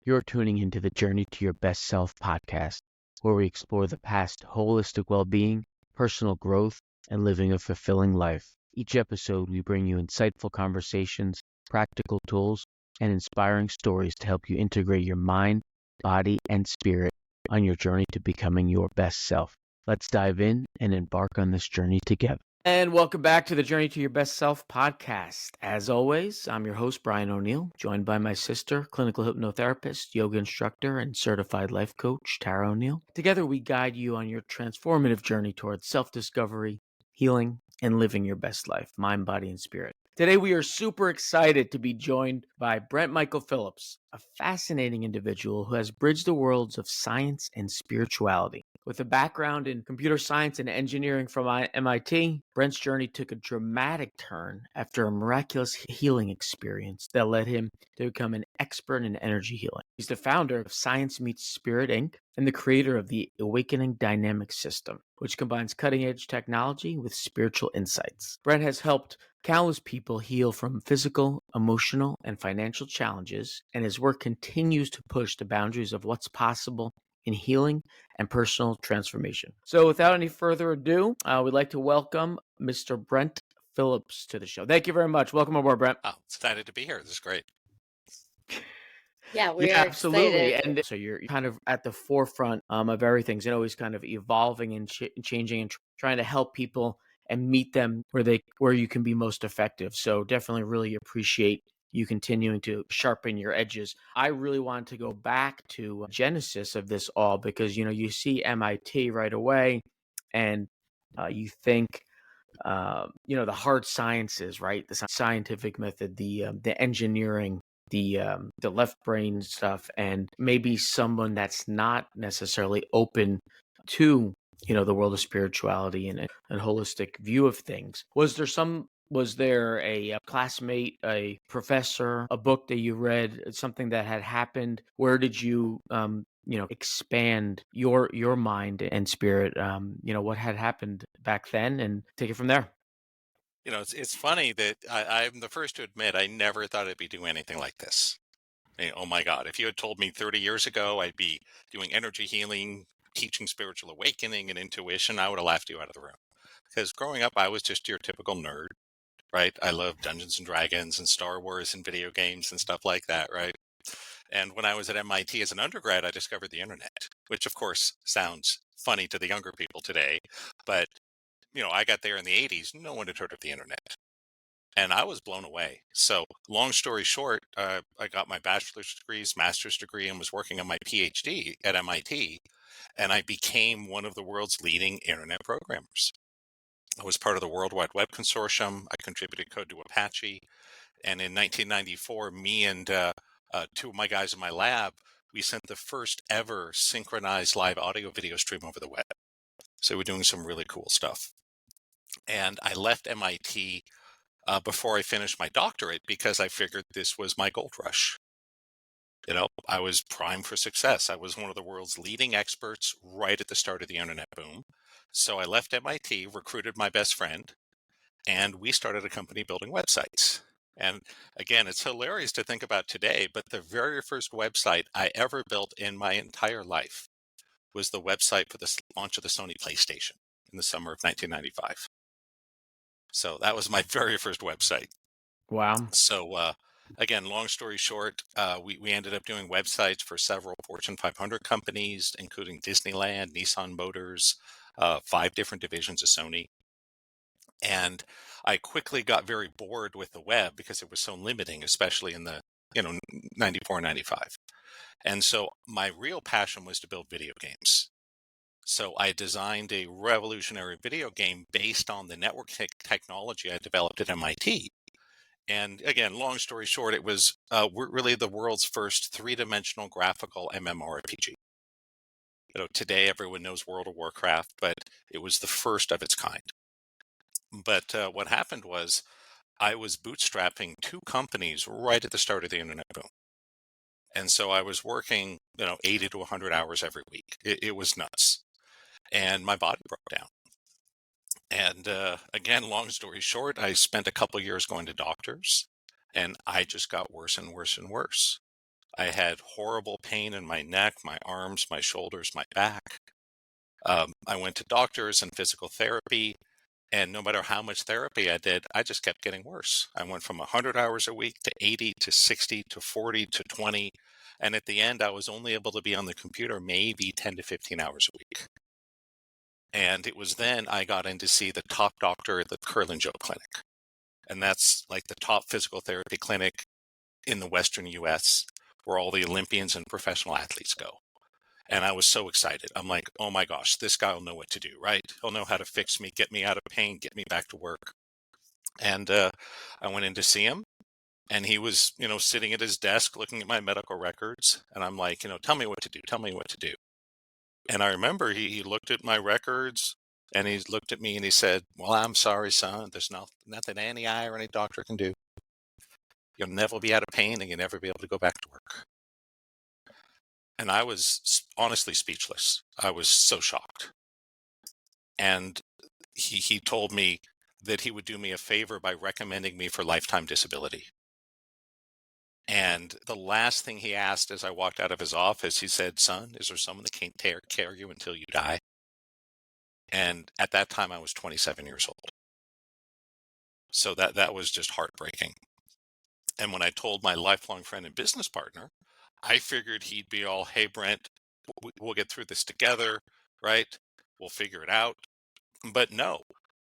You're tuning into the Journey to Your Best Self podcast, where we explore the past holistic well-being, personal growth, and living a fulfilling life. Each episode, we bring you insightful conversations, practical tools, and inspiring stories to help you integrate your mind, body, and spirit on your journey to becoming your best self. Let's dive in and embark on this journey together. And welcome back to the Journey to Your Best Self podcast. As always, I'm your host, Brian O'Neill, joined by my sister, clinical hypnotherapist, yoga instructor, and certified life coach, Tara O'Neill. Together, we guide you on your transformative journey towards self-discovery, healing, and living your best life, mind, body, and spirit. Today, we are super excited to be joined by Brent Michael Phillips, a fascinating individual who has bridged the worlds of science and spirituality. With a background in computer science and engineering from MIT, Brent's journey took a dramatic turn after a miraculous healing experience that led him to become an expert in energy healing. He's the founder of Science Meets Spirit, Inc., and the creator of the Awakening Dynamic System, which combines cutting-edge technology with spiritual insights. Brent has helped countless people heal from physical, emotional, and financial challenges, and his work continues to push the boundaries of what's possible in healing and personal transformation. So without any further ado, we'd like to welcome Mr. Brent Phillips to the show. Thank you very much. Welcome aboard, Brent. Oh, excited to be here. This is great. Yeah, we are absolutely. excited. And so you're kind of at the forefront of everything, and always kind of evolving and changing and trying to help people and meet them where you can be most effective. So definitely really appreciate you continuing to sharpen your edges. I really wanted to go back to genesis of this all because, you see MIT right away and you think, the hard sciences, right? The scientific method, the engineering, the left brain stuff, and maybe someone that's not necessarily open to the world of spirituality and a holistic view of things. Was there a classmate, a professor, a book that you read, something that had happened? Where did you expand your mind and spirit? What had happened back then, and take it from there. It's funny that I'm the first to admit I never thought I'd be doing anything like this. Oh my God, if you had told me 30 years ago I'd be doing energy healing, teaching spiritual awakening and intuition, I would have laughed you out of the room. Because growing up, I was just your typical nerd, right? I loved Dungeons and Dragons and Star Wars and video games and stuff like that, right? And when I was at MIT as an undergrad, I discovered the internet, which of course sounds funny to the younger people today. But, I got there in the 80s, no one had heard of the internet. And I was blown away. So long story short, I got my bachelor's degrees, master's degree, and was working on my PhD at MIT. And I became one of the world's leading internet programmers. I was part of the World Wide Web Consortium. I contributed code to Apache. And in 1994, me and two of my guys in my lab, we sent the first ever synchronized live audio video stream over the web. So we're doing some really cool stuff. And I left MIT before I finished my doctorate because I figured this was my gold rush. I was primed for success. I was one of the world's leading experts right at the start of the internet boom. So I left MIT, recruited my best friend, and we started a company building websites. And again, it's hilarious to think about today, but the very first website I ever built in my entire life was the website for the launch of the Sony PlayStation in the summer of 1995. So that was my very first website. Wow. So again, long story short, we ended up doing websites for several Fortune 500 companies, including Disneyland, Nissan Motors, 5 different divisions of Sony. And I quickly got very bored with the web because it was so limiting, especially in the 94, 95. And so my real passion was to build video games. So I designed a revolutionary video game based on the network technology I developed at MIT. And again, long story short, it was really the world's first 3-dimensional graphical MMORPG. Today everyone knows World of Warcraft, but it was the first of its kind. But what happened was I was bootstrapping 2 companies right at the start of the internet boom. And so I was working, 80 to 100 hours every week. It was nuts. And my body broke down. And again, long story short, I spent a couple years going to doctors, and I just got worse and worse and worse. I had horrible pain in my neck, my arms, my shoulders, my back. I went to doctors and physical therapy, and no matter how much therapy I did, I just kept getting worse. I went from 100 hours a week to 80 to 60 to 40 to 20. And at the end, I was only able to be on the computer maybe 10 to 15 hours a week. And it was then I got in to see the top doctor at the Curlin Joe Clinic. And that's like the top physical therapy clinic in the Western US where all the Olympians and professional athletes go. And I was so excited. I'm like, oh my gosh, this guy will know what to do, right? He'll know how to fix me, get me out of pain, get me back to work. And I went in to see him, and he was, sitting at his desk looking at my medical records. And I'm like, tell me what to do. Tell me what to do. And I remember he looked at my records, and he looked at me and he said, well, I'm sorry, son. There's nothing any eye or any doctor can do. You'll never be out of pain, and you'll never be able to go back to work. And I was honestly speechless. I was so shocked. And he told me that he would do me a favor by recommending me for lifetime disability. And the last thing he asked as I walked out of his office, he said, son, is there someone that can't take care of you until you die? And at that time, I was 27 years old. So that was just heartbreaking. And when I told my lifelong friend and business partner, I figured he'd be all, hey, Brent, we'll get through this together, right? We'll figure it out. But no,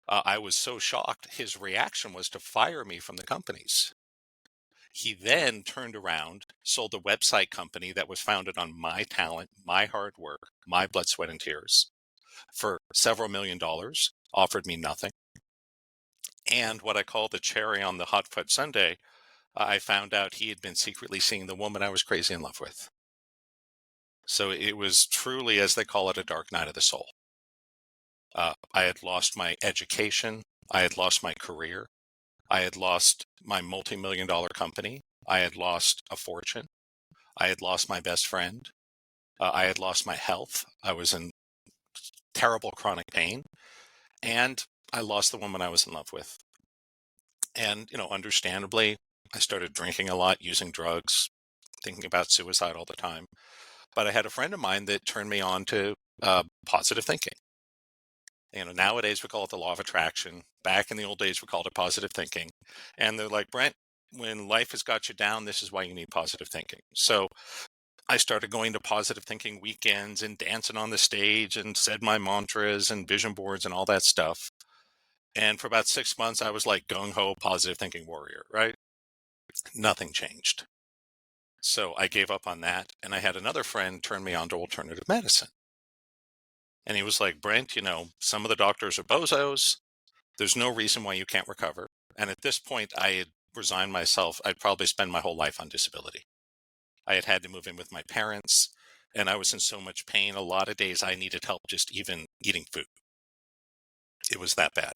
I was so shocked. His reaction was to fire me from the companies. He then turned around, sold a website company that was founded on my talent, my hard work, my blood, sweat, and tears for several $1,000,000, offered me nothing. And what I call the cherry on the hot fudge sundae, I found out he had been secretly seeing the woman I was crazy in love with. So it was truly, as they call it, a dark night of the soul. I had lost my education. I had lost my career. I had lost my multi-million-dollar company. I had lost a fortune. I had lost my best friend. I had lost my health. I was in terrible chronic pain. And I lost the woman I was in love with. And, understandably, I started drinking a lot, using drugs, thinking about suicide all the time. But I had a friend of mine that turned me on to positive thinking. Nowadays we call it the law of attraction. Back in the old days, we called it positive thinking. And they're like, Brent, when life has got you down, this is why you need positive thinking. So I started going to positive thinking weekends and dancing on the stage and said my mantras and vision boards and all that stuff. And for about 6 months, I was like gung-ho positive thinking warrior, right? Nothing changed. So I gave up on that. And I had another friend turn me on to alternative medicine. And he was like, Brent, some of the doctors are bozos. There's no reason why you can't recover. And at this point, I had resigned myself. I'd probably spend my whole life on disability. I had to move in with my parents, and I was in so much pain. A lot of days I needed help just even eating food. It was that bad.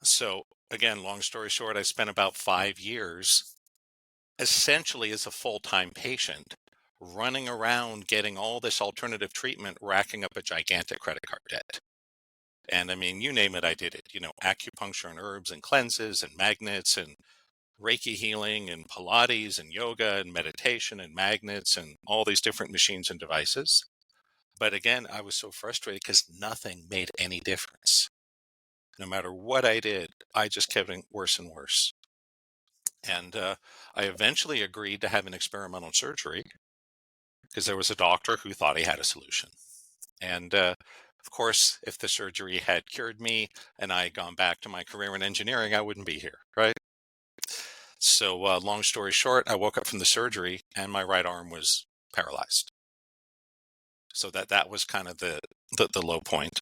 So again, long story short, I spent about 5 years essentially as a full-time patient running around getting all this alternative treatment, racking up a gigantic credit card debt. And I mean, you name it, I did it. Acupuncture and herbs and cleanses and magnets and Reiki healing and Pilates and yoga and meditation and magnets and all these different machines and devices. But again, I was so frustrated because nothing made any difference. No matter what I did, I just kept getting worse and worse. And I eventually agreed to have an experimental surgery because there was a doctor who thought he had a solution. And of course, if the surgery had cured me and I had gone back to my career in engineering, I wouldn't be here, right? So long story short, I woke up from the surgery and my right arm was paralyzed. So that was kind of the low point.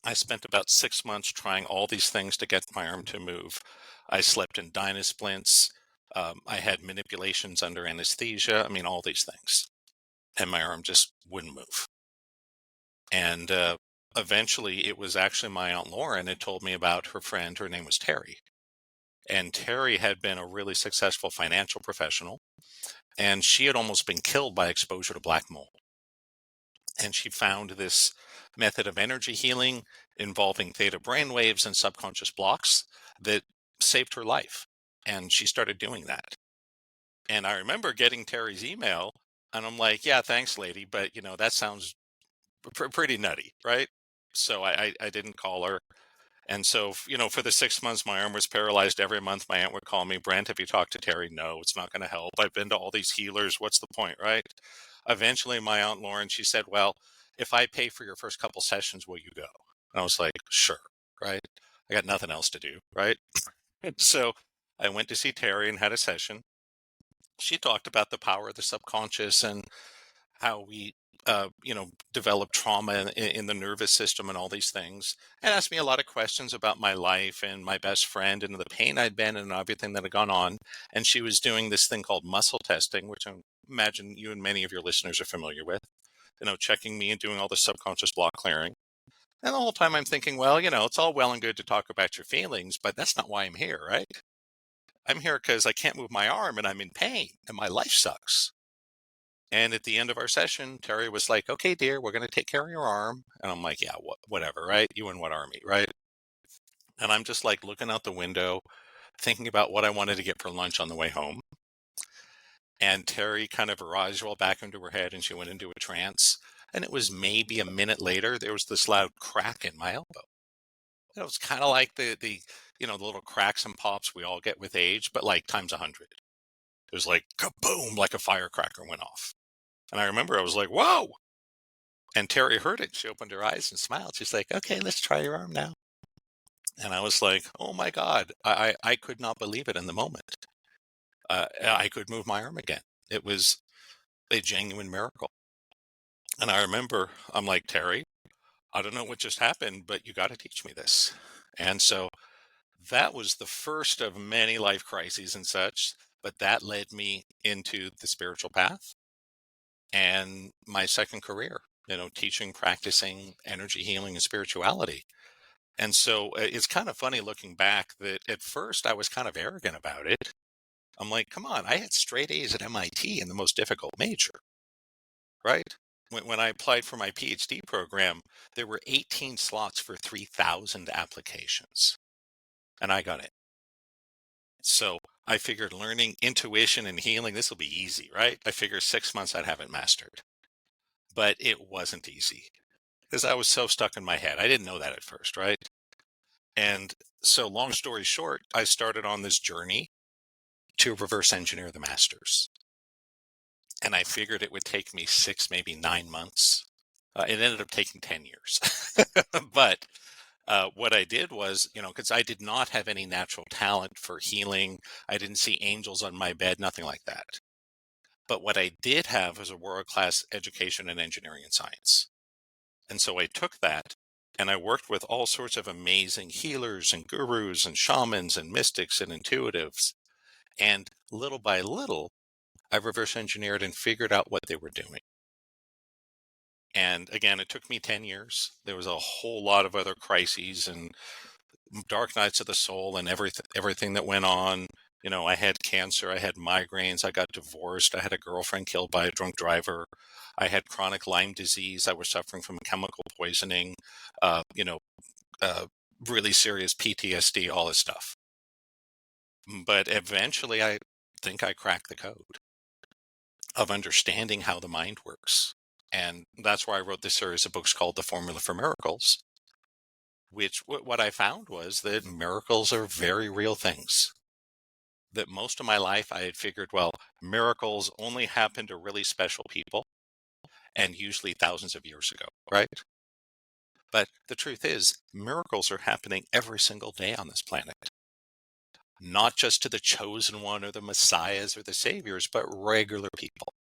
I spent about 6 months trying all these things to get my arm to move. I slept in dynasplints. I had manipulations under anesthesia. I mean, all these things. And my arm just wouldn't move. And eventually it was actually my Aunt Lauren had told me about her friend. Her name was Terry. And Terry had been a really successful financial professional. And she had almost been killed by exposure to black mold. And she found this method of energy healing involving theta brainwaves and subconscious blocks that saved her life. And she started doing that. And I remember getting Terry's email, and I'm like, yeah, thanks, lady, but that sounds pretty nutty, right? So I didn't call her. And so, for the 6 months, my arm was paralyzed. Every month, my aunt would call me, Brent, have you talked to Terry? No, it's not going to help. I've been to all these healers. What's the point, right? Eventually, my aunt Lauren, she said, well, if I pay for your first couple sessions, will you go? And I was like, sure, right? I got nothing else to do, right? So I went to see Terry and had a session. She talked about the power of the subconscious and how we develop trauma in the nervous system and all these things, and asked me a lot of questions about my life and my best friend and the pain I'd been in and everything that had gone on. And she was doing this thing called muscle testing, which I imagine you and many of your listeners are familiar with, checking me and doing all the subconscious block clearing. And the whole time I'm thinking, well, it's all well and good to talk about your feelings, but that's not why I'm here, right? I'm here because I can't move my arm and I'm in pain and my life sucks. And at the end of our session, Terry was like, okay, dear, we're going to take care of your arm. And I'm like, yeah, whatever, right? You and what army, right? And I'm just like looking out the window, thinking about what I wanted to get for lunch on the way home. And Terry kind of her eyes rolled back into her head and she went into a trance. And it was maybe a minute later, there was this loud crack in my elbow. And it was kind of like the little cracks and pops we all get with age, but like times 100. It was like kaboom, like a firecracker went off. And I remember I was like, whoa. And Terry heard it. She opened her eyes and smiled. She's like, okay, let's try your arm now. And I was like, oh my God. I could not believe it in the moment. I could move my arm again. It was a genuine miracle. And I remember I'm like, Terry, I don't know what just happened, but you got to teach me this. And so that was the first of many life crises and such, but that led me into the spiritual path and my second career, teaching, practicing energy healing and spirituality. And so it's kind of funny looking back that at first I was kind of arrogant about it. I'm like, come on, I had straight A's at MIT in the most difficult major, right? When I applied for my PhD program, there were 18 slots for 3,000 applications, and I got it. So I figured learning intuition and healing, this will be easy, right? I figured 6 months I'd have it mastered. But it wasn't easy because I was so stuck in my head. I didn't know that at first, right? And so, long story short, I started on this journey to reverse engineer the masters. And I figured it would take me 6, maybe 9 months. It ended up taking 10 years. But what I did was, because I did not have any natural talent for healing, I didn't see angels on my bed, nothing like that. But what I did have was a world-class education in engineering and science. And so I took that and I worked with all sorts of amazing healers and gurus and shamans and mystics and intuitives. And little by little, I reverse engineered and figured out what they were doing. And again, it took me 10 years. There was a whole lot of other crises and dark nights of the soul and everything that went on. I had cancer, I had migraines, I got divorced, I had a girlfriend killed by a drunk driver, I had chronic Lyme disease, I was suffering from chemical poisoning, uh, you know, really serious PTSD, all this stuff. But eventually, I think I cracked the code of understanding how the mind works. And that's why I wrote this series of books called The Formula for Miracles, which what I found was that miracles are very real things. That most of my life I had figured, well, miracles only happen to really special people and usually thousands of years ago, right? But the truth is, miracles are happening every single day on this planet. Not just to the chosen one or the messiahs or the saviors, but regular people.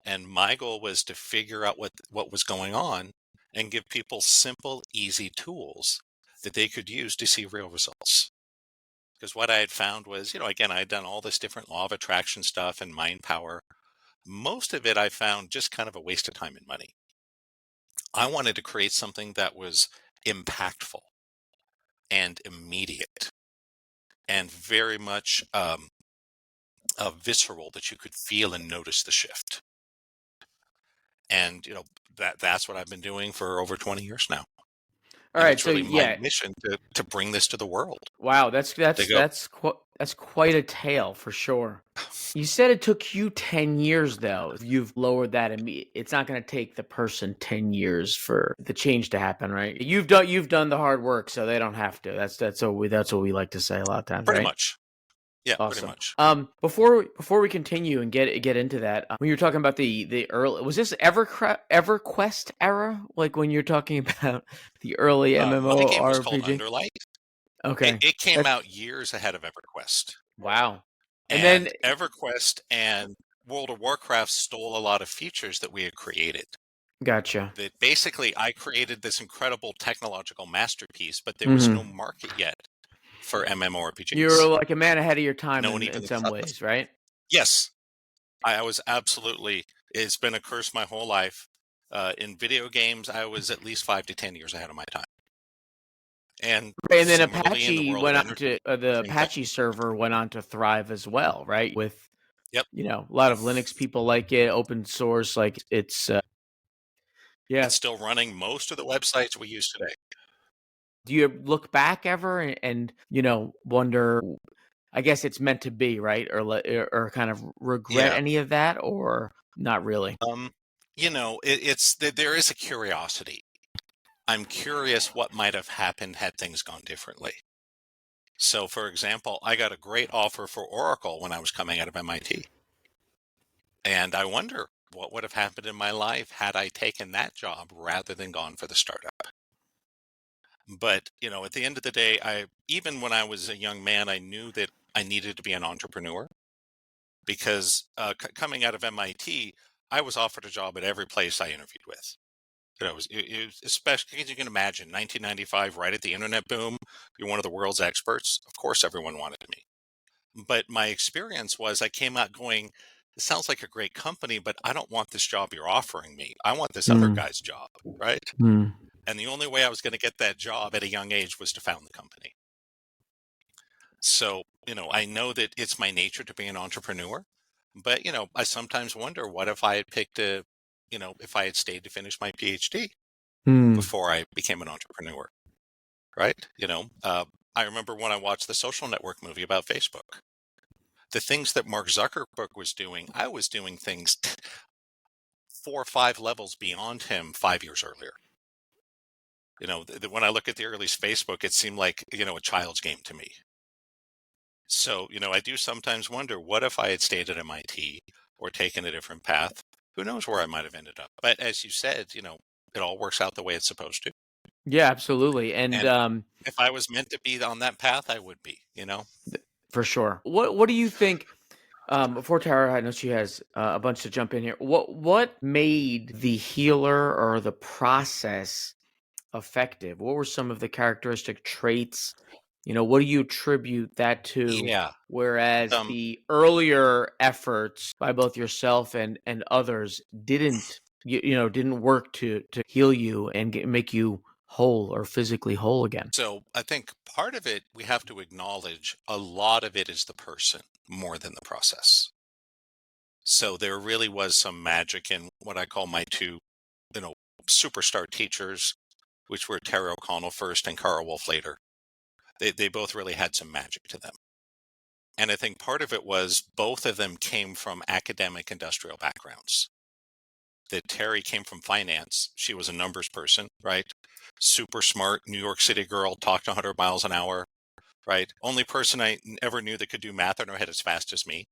And my goal was to figure out what was going on and give people simple, easy tools that they could use to see real results. Because what I had found was, again, I had done all this different law of attraction stuff and mind power. Most of it I found just kind of a waste of time and money. I wanted to create something that was impactful and immediate and very much visceral, that you could feel and notice the shift. And that's what I've been doing for over 20 years now. All And right, it's so really my yeah, mission to bring this to the world. wow, They go, That's quite a tale for sure. You said it took you 10 years though. You've lowered that it's not going to take the person 10 years for the change to happen, right? You've done the hard work so they don't have to. That's what we like to say a lot of times, Pretty right? much. Yeah, pretty Awesome. much. Before we continue and get into that, when you're talking about the early, was this EverQuest era? Like when you're talking about the early My game was called MMORPG? Underlight. Okay. It came That out years ahead of EverQuest. Wow. And then And EverQuest and World of Warcraft stole a lot of features that we had created. gotcha. That basically I created this incredible technological masterpiece, but there was no Mhm. market yet for You're MMORPGs. like a man ahead of your time No one in even some thought. ways, right? Yes, I was absolutely. It's been a curse my whole life. In video games, I was at least 5 to 10 years ahead of my time. And Right, and then similarly, in the Apache world of went on energy, to the same thing. Apache server went on to thrive as well, right? With Yep. a lot of Linux people like it, open source, like it's yeah. It's still running most of the websites we use today. Do you look back ever and wonder? I guess it's meant to be, right? Or kind of regret Yeah. any of that, or not really? There is a curiosity. I'm curious what might have happened had things gone differently. So, for example, I got a great offer for Oracle when I was coming out of MIT. And I wonder what would have happened in my life had I taken that job rather than gone for the startup. But, at the end of the day, even when I was a young man, I knew that I needed to be an entrepreneur because coming out of MIT, I was offered a job at every place I interviewed with. It was especially, as you can imagine, 1995, right at the internet boom, you're one of the world's experts. Of course, everyone wanted me. But my experience was I came out going, this sounds like a great company, but I don't want this job you're offering me. I want this other Mm, guy's job, right? mm, And the only way I was going to get that job at a young age was to found the company. So, I know that it's my nature to be an entrepreneur, but, I sometimes wonder what if I had if I had stayed to finish my PhD mm. before I became an entrepreneur, right? I remember when I watched the Social Network movie about Facebook. The things that Mark Zuckerberg was doing, I was doing things 4 or 5 levels beyond him 5 years earlier. When I look at the earliest Facebook, it seemed like, a child's game to me. So, I do sometimes wonder, what if I had stayed at MIT or taken a different path? Who knows where I might have ended up? But as you said, it all works out the way it's supposed to. Yeah, absolutely. And And if I was meant to be on that path, I would be. for sure. What do you think? Before Tara, I know she has a bunch to jump in here. What made the healer or the process effective? What were some of the characteristic traits? What do you attribute that to? Yeah. Whereas Um, the earlier efforts by both yourself and others didn't work to heal you and make you whole or physically whole again. so I think part of it, we have to acknowledge a lot of it is the person more than the process. So there really was some magic in what I call my two, you know, superstar teachers, which were Terry O'Connell first and Carl Wolf later. They both really had some magic to them. And I think part of it was both of them came from academic industrial backgrounds. That Terry came from finance. She was a numbers person, right? Super smart, New York City girl, talked 100 miles an hour, right? Only person I ever knew that could do math in her head as fast as me.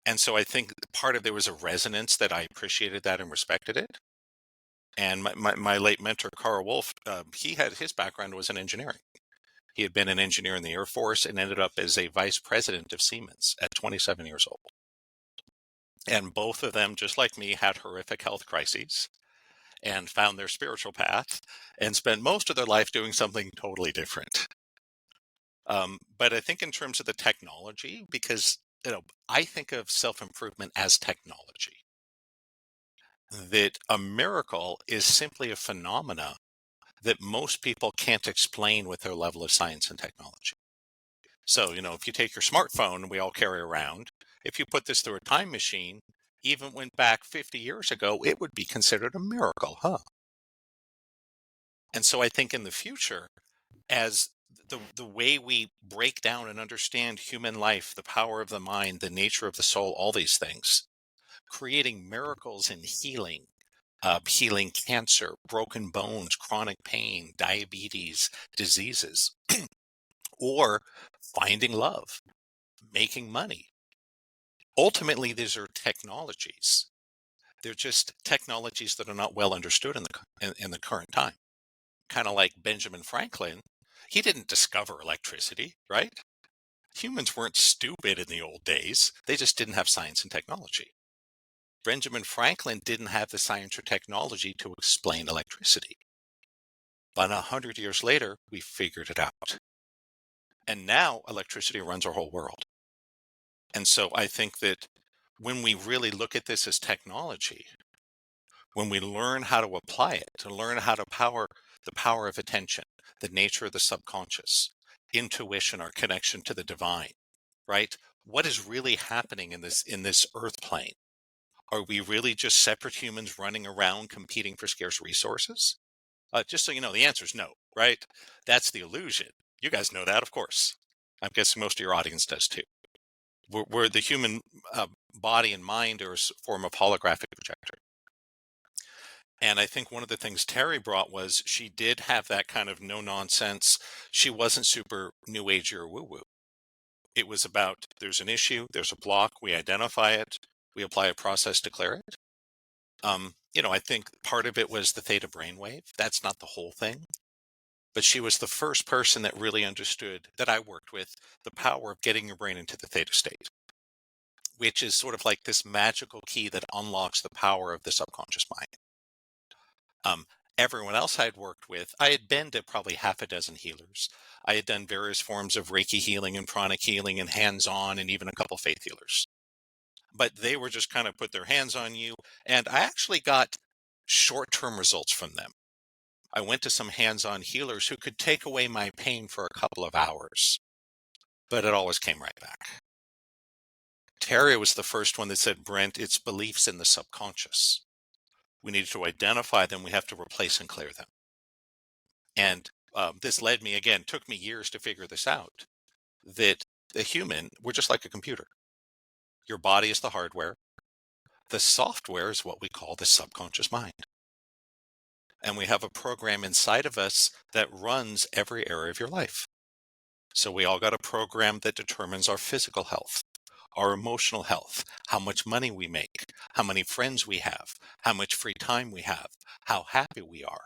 And so I think part of there was a resonance that I appreciated that and respected it. And my late mentor, Carl Wolf, he had his background was in engineering. He had been an engineer in the Air Force and ended up as a vice president of Siemens at 27 years old. And both of them, just like me, had horrific health crises and found their spiritual path and spent most of their life doing something totally different. But I think in terms of the technology, because I think of self-improvement as technology, that a miracle is simply a phenomena that most people can't explain with their level of science and technology. So, if you take your smartphone we all carry around, if you put this through a time machine, even went back 50 years ago, it would be considered a miracle, huh? And so I think in the future, as the way we break down and understand human life, the power of the mind, the nature of the soul, all these things, creating miracles in healing, healing cancer, broken bones, chronic pain, diabetes, diseases, or finding love, making money. Ultimately, these are technologies. They're just technologies that are not well understood in the current time. Kind of like Benjamin Franklin, he didn't discover electricity, right? Humans weren't stupid in the old days. They just didn't have science and technology. Benjamin Franklin didn't have the science or technology to explain electricity. But 100 years later, we figured it out. And now electricity runs our whole world. And so I think that when we really look at this as technology, when we learn how to apply it, to learn how to power the power of attention, the nature of the subconscious, intuition, our connection to the divine, right? What is really happening in this earth plane? Are we really just separate humans running around competing for scarce resources? Just so you know, the answer is no, right? That's the illusion. You guys know that, of course. I'm guessing most of your audience does too. We're the human body and mind are a form of holographic projector. And I think one of the things Terry brought was she did have that kind of no nonsense. She wasn't super new agey or woo woo. It was about there's an issue, there's a block, we identify it, we apply a process to clear it. I think part of it was the theta brainwave. That's not the whole thing. But she was the first person that really understood, that I worked with, the power of getting your brain into the theta state, which is sort of like this magical key that unlocks the power of the subconscious mind. Everyone else I'd worked with, I had been to probably half a dozen healers. I had done various forms of Reiki healing and pranic healing and hands-on and even a couple faith healers. But they were just kind of put their hands on you. And I actually got short-term results from them. I went to some hands-on healers who could take away my pain for a couple of hours, but it always came right back. Terry was the first one that said, Brent, it's beliefs in the subconscious. We need to identify them. We have to replace and clear them. And this led me, again, took me years to figure this out, that the human, we're just like a computer. Your body is the hardware. The software is what we call the subconscious mind. And we have a program inside of us that runs every area of your life. So we all got a program that determines our physical health, our emotional health, how much money we make, how many friends we have, how much free time we have, how happy we are.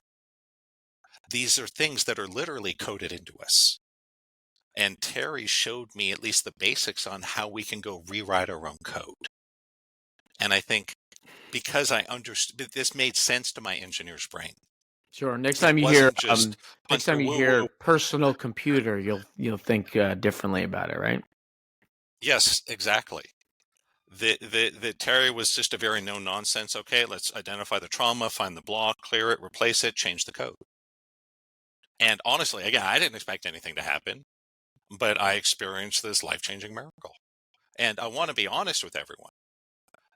These are things that are literally coded into us. And Terry showed me at least the basics on how we can go rewrite our own code. And I think because I understood, this made sense to my engineer's brain. Sure. Next It time you hear wasn't just woo-woo. personal computer, you'll think differently about it, right? Yes, exactly. The Terry was just a very no nonsense. Okay, let's identify the trauma, find the block, clear it, replace it, change the code. And honestly, again, I didn't expect anything to happen, but I experienced this life-changing miracle. And I want to be honest with everyone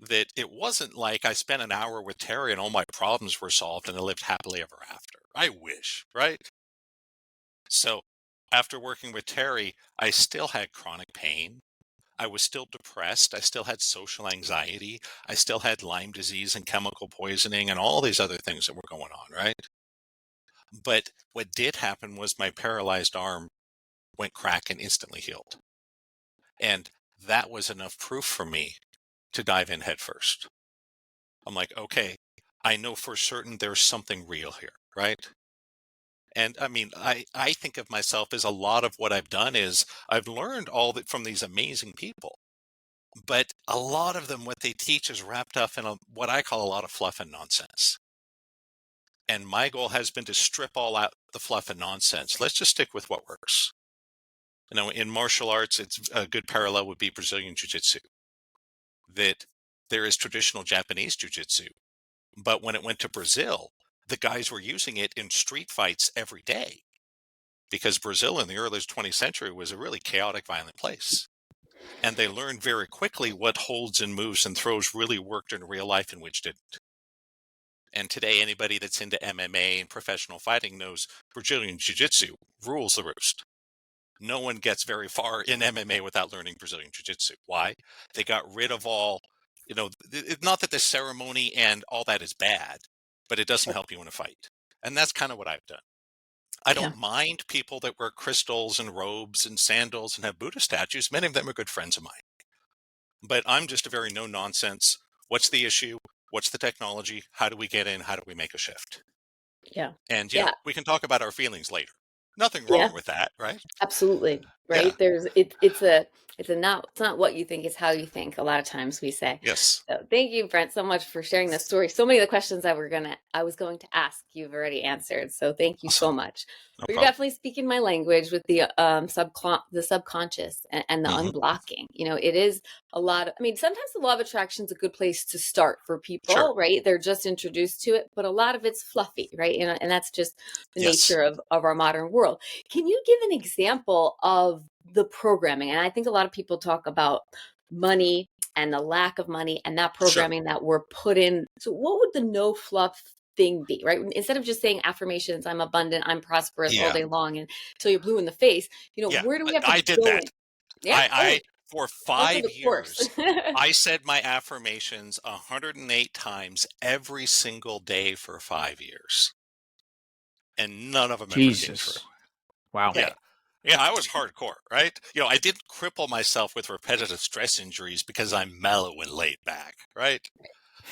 that it wasn't like I spent an hour with Terry and all my problems were solved and I lived happily ever after. I wish, right? So after working with Terry, I still had chronic pain. I was still depressed. I still had social anxiety. I still had Lyme disease and chemical poisoning and all these other things that were going on, right? But what did happen was my paralyzed arm went crack and instantly healed. And that was enough proof for me to dive in headfirst. I'm like, okay, I know for certain there's something real here, right? And I mean, I think of myself as a lot of what I've done is I've learned all that from these amazing people. But a lot of them, what they teach is wrapped up in what I call a lot of fluff and nonsense. And my goal has been to strip all out the fluff and nonsense. Let's just stick with what works. In martial arts, it's a good parallel would be Brazilian Jiu-Jitsu. That there is traditional Japanese Jiu-Jitsu, but when it went to Brazil, the guys were using it in street fights every day because Brazil in the early 20th century was a really chaotic, violent place. And they learned very quickly what holds and moves and throws really worked in real life and which didn't. And today, anybody that's into MMA and professional fighting knows Brazilian Jiu-Jitsu rules the roost. No one gets very far in MMA without learning Brazilian Jiu-Jitsu. Why? They got rid of all, not that the ceremony and all that is bad, but it doesn't Sure. help you in a fight. And that's kind of what I've done. I Yeah. don't mind people that wear crystals and robes and sandals and have Buddha statues. Many of them are good friends of mine. But I'm just a very no nonsense. What's the issue? What's the technology? How do we get in? How do we make a shift? Yeah. And, Yeah. we can talk about our feelings later. Nothing Yeah. wrong with that, right? Absolutely. Yeah. Right. It's not what you think, it's how you think. A lot of times we say. Yes. So thank you, Brent, so much for sharing this story. So many of the questions I was going to ask, you've already answered. So thank you Awesome. so much. No But you're problem. definitely speaking my language with the subconscious and the unblocking. It is a lot. Sometimes the law of attraction is a good place to start for Sure. people, right? They're just introduced to it, but a lot of it's fluffy, right? And that's just the Yes. nature of our modern world. Can you give an example of the programming? And I think a lot of people talk about money and the lack of money and that Sure. programming that we're put in. So what would the no fluff thing be, right? Instead of just saying affirmations, I'm abundant, I'm prosperous all Yeah. day long and until you're blue in the face, Yeah. where do we have to I did go that. in? Yeah. Oh, For welcome 5 to course. years, I said my affirmations 108 times every single day for 5 years. And none of them ever came true. Jesus. Wow. Yeah. Right. Yeah, I was hardcore, right? I didn't cripple myself with repetitive stress injuries because I'm mellow and laid back, right?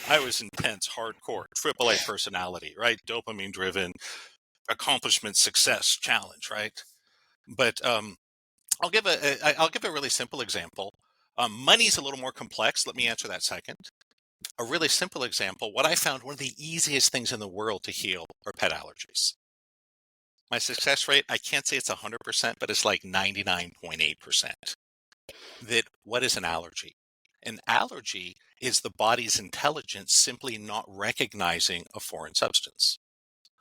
I was intense, hardcore, AAA personality, right? Dopamine driven, accomplishment, success, challenge, right? But I'll give a really simple example. Money's a little more complex. Let me answer that second. A really simple example. What I found one of the easiest things in the world to heal are pet allergies. My success rate, I can't say it's 100%, but it's like 99.8%. What is an allergy? An allergy is the body's intelligence simply not recognizing a foreign substance.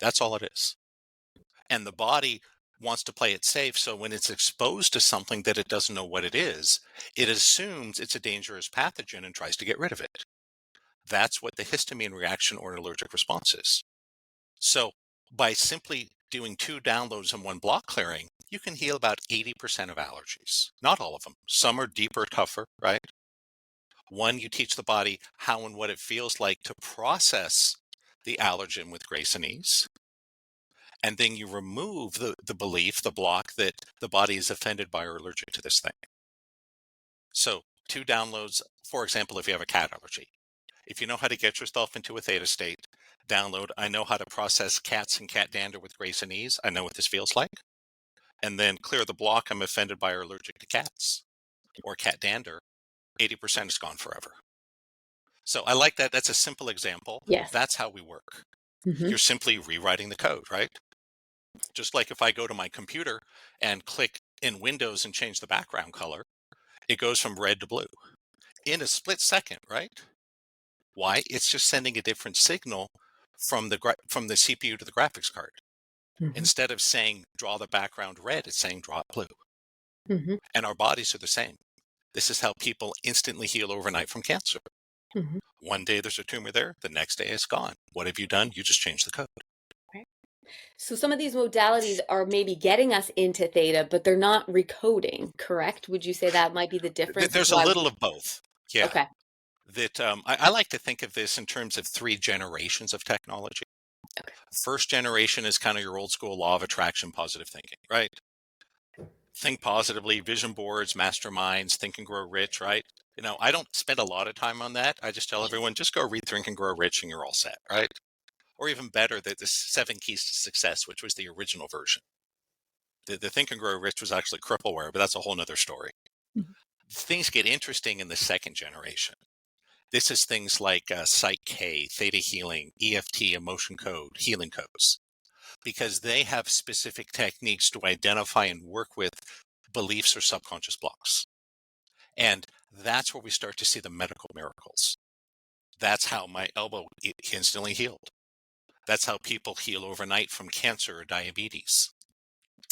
That's all it is. And the body wants to play it safe. So when it's exposed to something that it doesn't know what it is, it assumes it's a dangerous pathogen and tries to get rid of it. That's what the histamine reaction or an allergic response is. So by simply doing 2 downloads and 1 block clearing, you can heal about 80% of allergies. Not all of them. Some are deeper, tougher, right? One, you teach the body how and what it feels like to process the allergen with grace and ease. And then you remove the belief, the block that the body is offended by or allergic to this thing. So 2 downloads, for example, if you have a cat allergy. If you know how to get yourself into a theta state, download, I know how to process cats and cat dander with grace and ease. I know what this feels like. And then clear the block, I'm offended by or allergic to cats or cat dander. 80% is gone forever. So I like that. That's a simple example. Yes. That's how we work. Mm-hmm. You're simply rewriting the code, right? Just like if I go to my computer and click in Windows and change the background color, it goes from red to blue in a split second, right? Why? It's just sending a different signal from the CPU to the graphics card. Mm-hmm. Instead of saying draw the background red, it's saying draw it blue. Mm-hmm. And our bodies are the same. This is how people instantly heal overnight from cancer. Mm-hmm. One day there's a tumor there, the next day it's gone. What have you done? You just changed the code. Right. So some of these modalities are maybe getting us into theta, but they're not recoding, correct? Would you say that might be the difference? Is There's a why little of both. Yeah. okay. I like to think of this in terms of 3 generations of technology. Okay. First generation is kind of your old school law of attraction, positive thinking, right? Think positively, vision boards, masterminds, think and grow rich, right? I don't spend a lot of time on that. I just tell everyone, just go read Think and Grow Rich and you're all set, right? Or even better, the 7 Keys to Success, which was the original version. The Think and Grow Rich was actually crippleware, but that's a whole nother story. Mhm. Things get interesting in the second generation. This is things like Psych K, Theta Healing, EFT, Emotion Code, Healing Codes, because they have specific techniques to identify and work with beliefs or subconscious blocks. And that's where we start to see the medical miracles. That's how my elbow instantly healed. That's how people heal overnight from cancer or diabetes,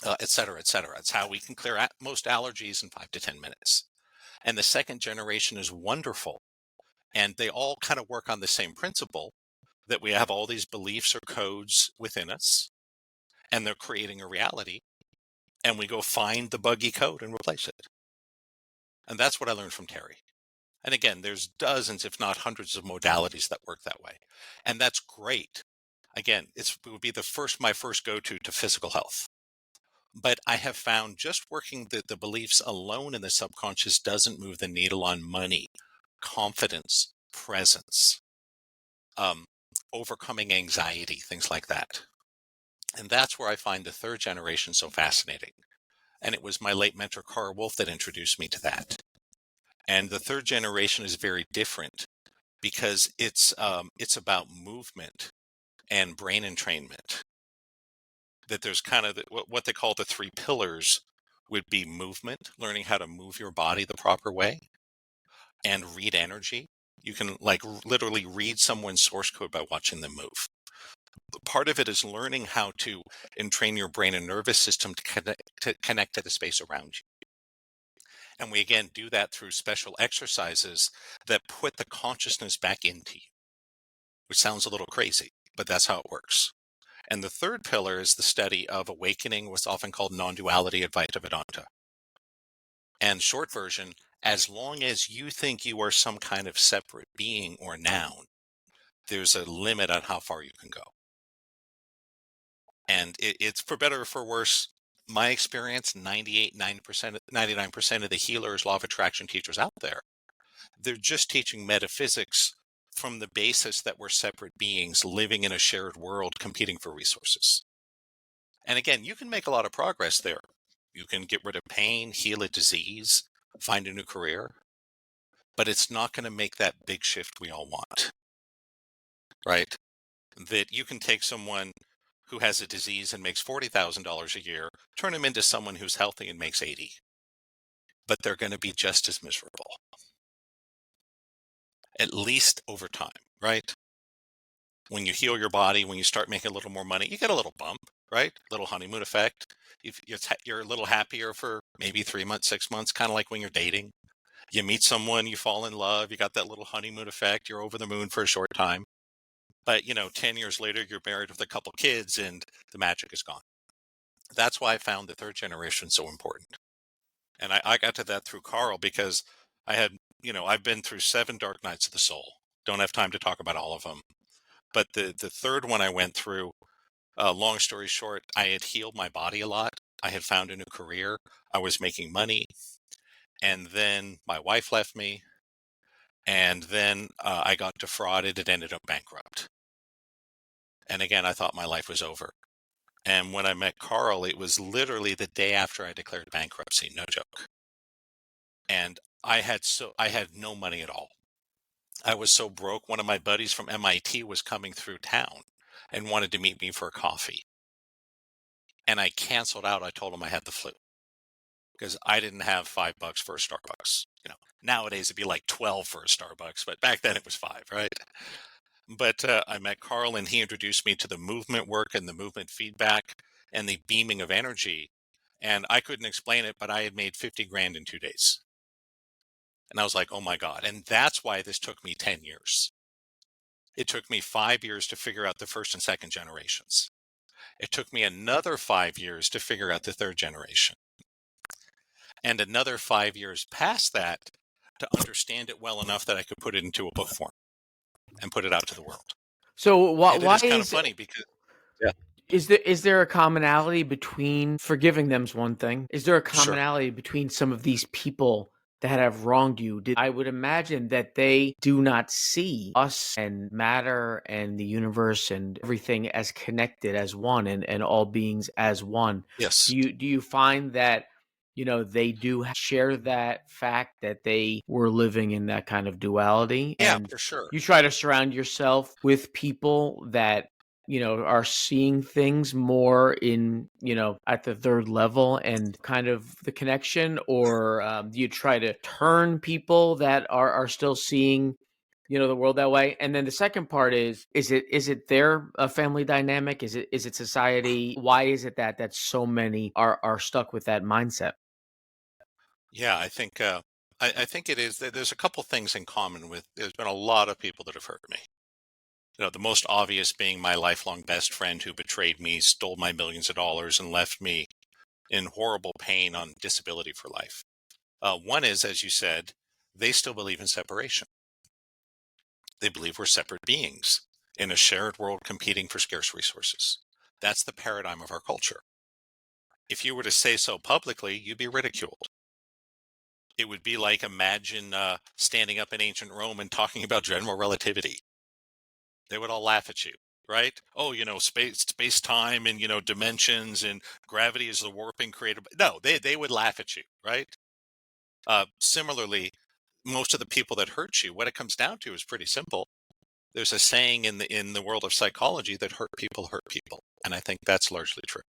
et cetera, et cetera. It's how we can clear most allergies in 5 to 10 minutes. And the second generation is wonderful. And they all kind of work on the same principle that we have all these beliefs or codes within us, and they're creating a reality. and we go find the buggy code and replace it. And that's what I learned from Terry. And again, there's dozens, if not hundreds of modalities that work that way. And that's great. Again, it would be my first go-to physical health. But I have found just working the beliefs alone in the subconscious doesn't move the needle on money, confidence, presence, overcoming anxiety, things like that. And that's where I find the third generation so fascinating. And it was my late mentor, Carl Wolf, that introduced me to that. And the third generation is very different because it's about movement and brain entrainment. That there's kind of what they call the three pillars would be movement, learning how to move your body the proper way, and read energy. You can literally read someone's source code by watching them move. Part of it is learning how to entrain your brain and nervous system to connect to the space around you. And we again do that through special exercises that put the consciousness back into you, which sounds a little crazy, but that's how it works. And the third pillar is the study of awakening, what's often called non-duality Advaita Vedanta. And short version, as long as you think you are some kind of separate being or noun, there's a limit on how far you can go. And it's for better or for worse. My experience, 99% of the healers, law of attraction teachers out there, they're just teaching metaphysics from the basis that we're separate beings living in a shared world competing for resources. And again, you can make a lot of progress there. You can get rid of pain, heal a disease, find a new career, but it's not going to make that big shift we all want, right? That you can take someone who has a disease and makes $40,000 a year, turn them into someone who's healthy and makes 80, but they're going to be just as miserable, at least over time, right? When you heal your body, when you start making a little more money, you get a little bump, right? Little honeymoon effect. You're a little happier for maybe 3 months, 6 months, kind of like when you're dating. You meet someone, you fall in love, you got that little honeymoon effect, you're over the moon for a short time. But, 10 years later, you're married with a couple kids and the magic is gone. That's why I found the third generation so important. And I got to that through Carl because I had, I've been through 7 dark nights of the soul. Don't have time to talk about all of them. But the third one I went through, long story short, I had healed my body a lot. I had found a new career. I was making money. And then my wife left me. And then I got defrauded and ended up bankrupt. And again, I thought my life was over. And when I met Carl, it was literally the day after I declared bankruptcy, no joke. And I had no money at all. I was so broke. One of my buddies from MIT was coming through town and wanted to meet me for a coffee. And I canceled out. I told him I had the flu because I didn't have $5 for a Starbucks. Nowadays it'd be like 12 for a Starbucks, but back then it was 5, right? But I met Carl and he introduced me to the movement work and the movement feedback and the beaming of energy. And I couldn't explain it, but I had made 50 grand in 2 days. And I was like, oh my God. And that's why this took me 10 years. It took me 5 years to figure out the first and second generations. It took me another 5 years to figure out the third generation. And another 5 years past that to understand it well enough that I could put it into a book form and put it out to the world. So And it why is kind of funny because is there a commonality between forgiving them's one thing? Is there a Sure. commonality between some of these people that have wronged you? I would imagine that they do not see us and matter and the universe and everything as connected as one and all beings as one. Yes. Do you find that they do share that fact that they were living in that kind of duality? Yeah, And for sure. you try to surround yourself with people that are seeing things more in, at the third level and kind of the connection, or do you try to turn people that are still seeing, the world that way? And then the second part is it their family dynamic? Is it society? Why is it that so many are stuck with that mindset? Yeah, I think I think it is. There's a couple things in common with. There's been a lot of people that have hurt me. The most obvious being my lifelong best friend who betrayed me, stole my millions of dollars, and left me in horrible pain on disability for life. One is, as you said, they still believe in separation. They believe we're separate beings in a shared world competing for scarce resources. That's the paradigm of our culture. If you were to say so publicly, you'd be ridiculed. It would be like, imagine standing up in ancient Rome and talking about general relativity. They would all laugh at you, right? Oh, space time and, dimensions and gravity is the warping created. No, they would laugh at you, right? Similarly, most of the people that hurt you, what it comes down to is pretty simple. There's a saying in the world of psychology that hurt people, and I think that's largely true.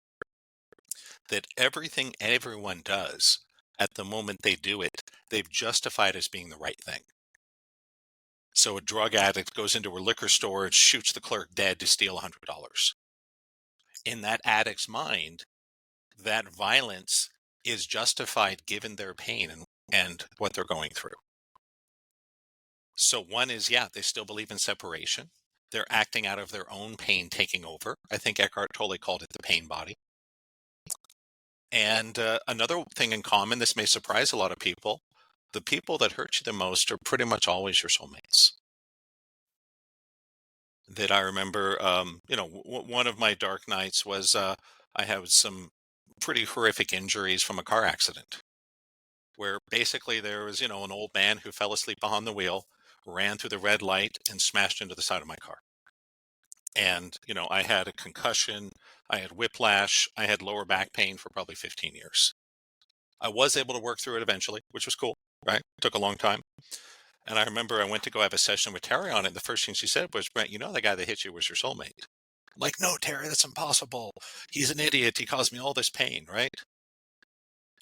That everything everyone does at the moment they do it, they've justified as being the right thing. So a drug addict goes into a liquor store and shoots the clerk dead to steal $100. In that addict's mind, that violence is justified given their pain and what they're going through. So one is, they still believe in separation. They're acting out of their own pain taking over. I think Eckhart Tolle called it the pain body. And another thing in common, this may surprise a lot of people, the people that hurt you the most are pretty much always your soulmates. That I remember, one of my dark nights was I had some pretty horrific injuries from a car accident where basically there was, an old man who fell asleep behind the wheel, ran through the red light and smashed into the side of my car. And, I had a concussion, I had whiplash, I had lower back pain for probably 15 years. I was able to work through it eventually, which was cool, right? It took a long time. And I remember I went to go have a session with Terry on it. The first thing she said was, Brent, the guy that hit you was your soulmate. I'm like, no, Terry, that's impossible. He's an idiot. He caused me all this pain, right?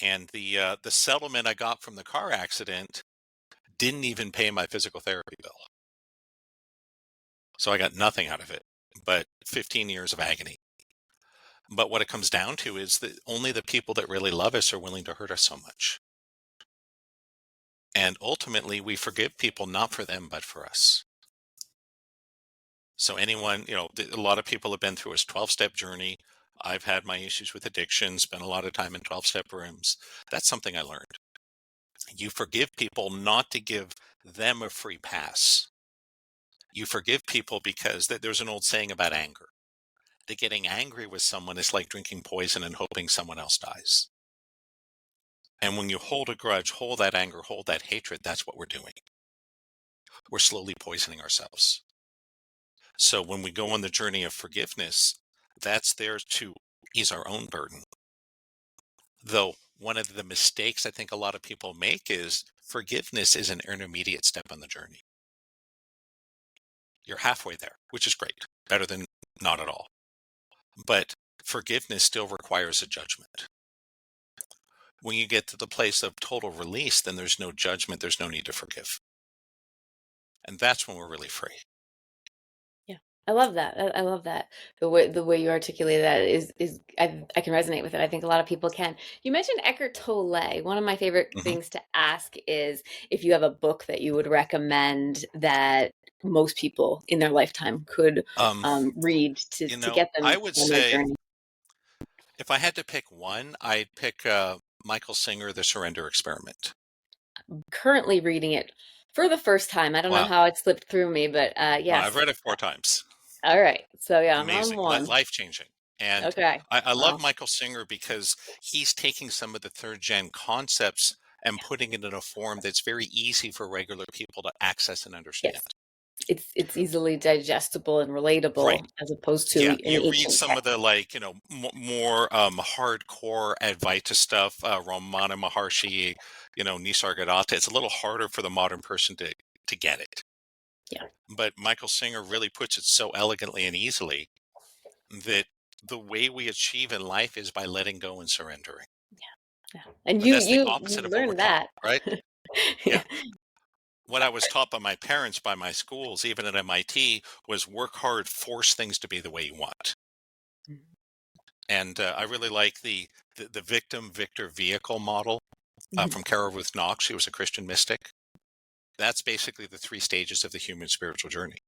And the settlement I got from the car accident didn't even pay my physical therapy bill. So I got nothing out of it, but 15 years of agony. But what it comes down to is that only the people that really love us are willing to hurt us so much. And ultimately, we forgive people not for them, but for us. So anyone, a lot of people have been through a 12-step journey. I've had my issues with addiction, spent a lot of time in 12-step rooms. That's something I learned. You forgive people not to give them a free pass. You forgive people because there's an old saying about anger. That getting angry with someone is like drinking poison and hoping someone else dies. And when you hold a grudge, hold that anger, hold that hatred, that's what we're doing. We're slowly poisoning ourselves. So when we go on the journey of forgiveness, that's there to ease our own burden. Though one of the mistakes I think a lot of people make is forgiveness is an intermediate step on the journey. You're halfway there, which is great, better than not at all. But forgiveness still requires a judgment. When you get to the place of total release, then there's no judgment, there's no need to forgive. And that's when we're really free. Yeah, I love that. I love that. The way you articulate that is I can resonate with it. I think a lot of people can. You mentioned Eckhart Tolle. One of my favorite Mhm. things to ask is if you have a book that you would recommend that most people in their lifetime could read to get them I would on their say journey. if I had to pick one, I'd pick Michael Singer, The Surrender Experiment. I'm currently reading it for the first time. I don't know Wow. how it slipped through me, but I've yes. read it 4 times. All right. So yeah, I'm on Amazing, one. life-changing. And Okay. I love Well, Michael Singer because he's taking some of the third gen concepts and putting it in a form that's very easy for regular people to access and understand. yes. It's easily digestible and Right. relatable as opposed to Yeah, an you read ancient some of text. the more hardcore Advaita stuff, Ramana Maharshi, Nisargadatta. It's a little harder for the modern person to get it. Yeah. But Michael Singer really puts it so elegantly and easily that the way we achieve in life is by letting go and surrendering. Yeah. And But you that's the you opposite you of what we're learned taught, that. right? Yeah. Yeah. What I was taught by my parents, by my schools, even at MIT, was work hard, force things to be the way you want. And I really like the victim victor vehicle model Mhm. from Carol Ruth Knox. She was a Christian mystic. That's basically the 3 stages of the human spiritual journey.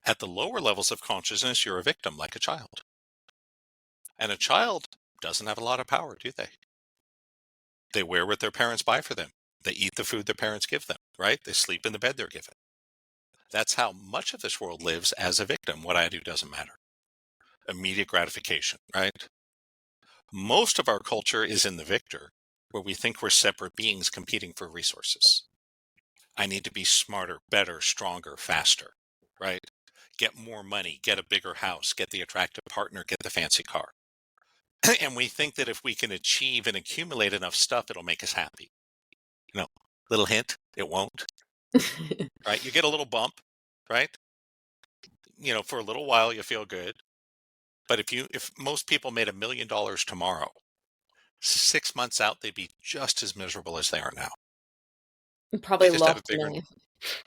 At the lower levels of consciousness, you're a victim, like a child. And a child doesn't have a lot of power, do they? They wear what their parents buy for them. They eat the food their parents give them, right? They sleep in the bed they're given. That's how much of this world lives as a victim. What I do doesn't matter. Immediate gratification, right? Most of our culture is in the victor, where we think we're separate beings competing for resources. I need to be smarter, better, stronger, faster, right? Get more money, get a bigger house, get the attractive partner, get the fancy car. And we think that if we can achieve and accumulate enough stuff, it'll make us happy. Little hint, it won't, right? You get a little bump, right? For a little while you feel good. But if most people made $1 million tomorrow, 6 months out, they'd be just as miserable as they are now. Probably They just have a lost bigger, money.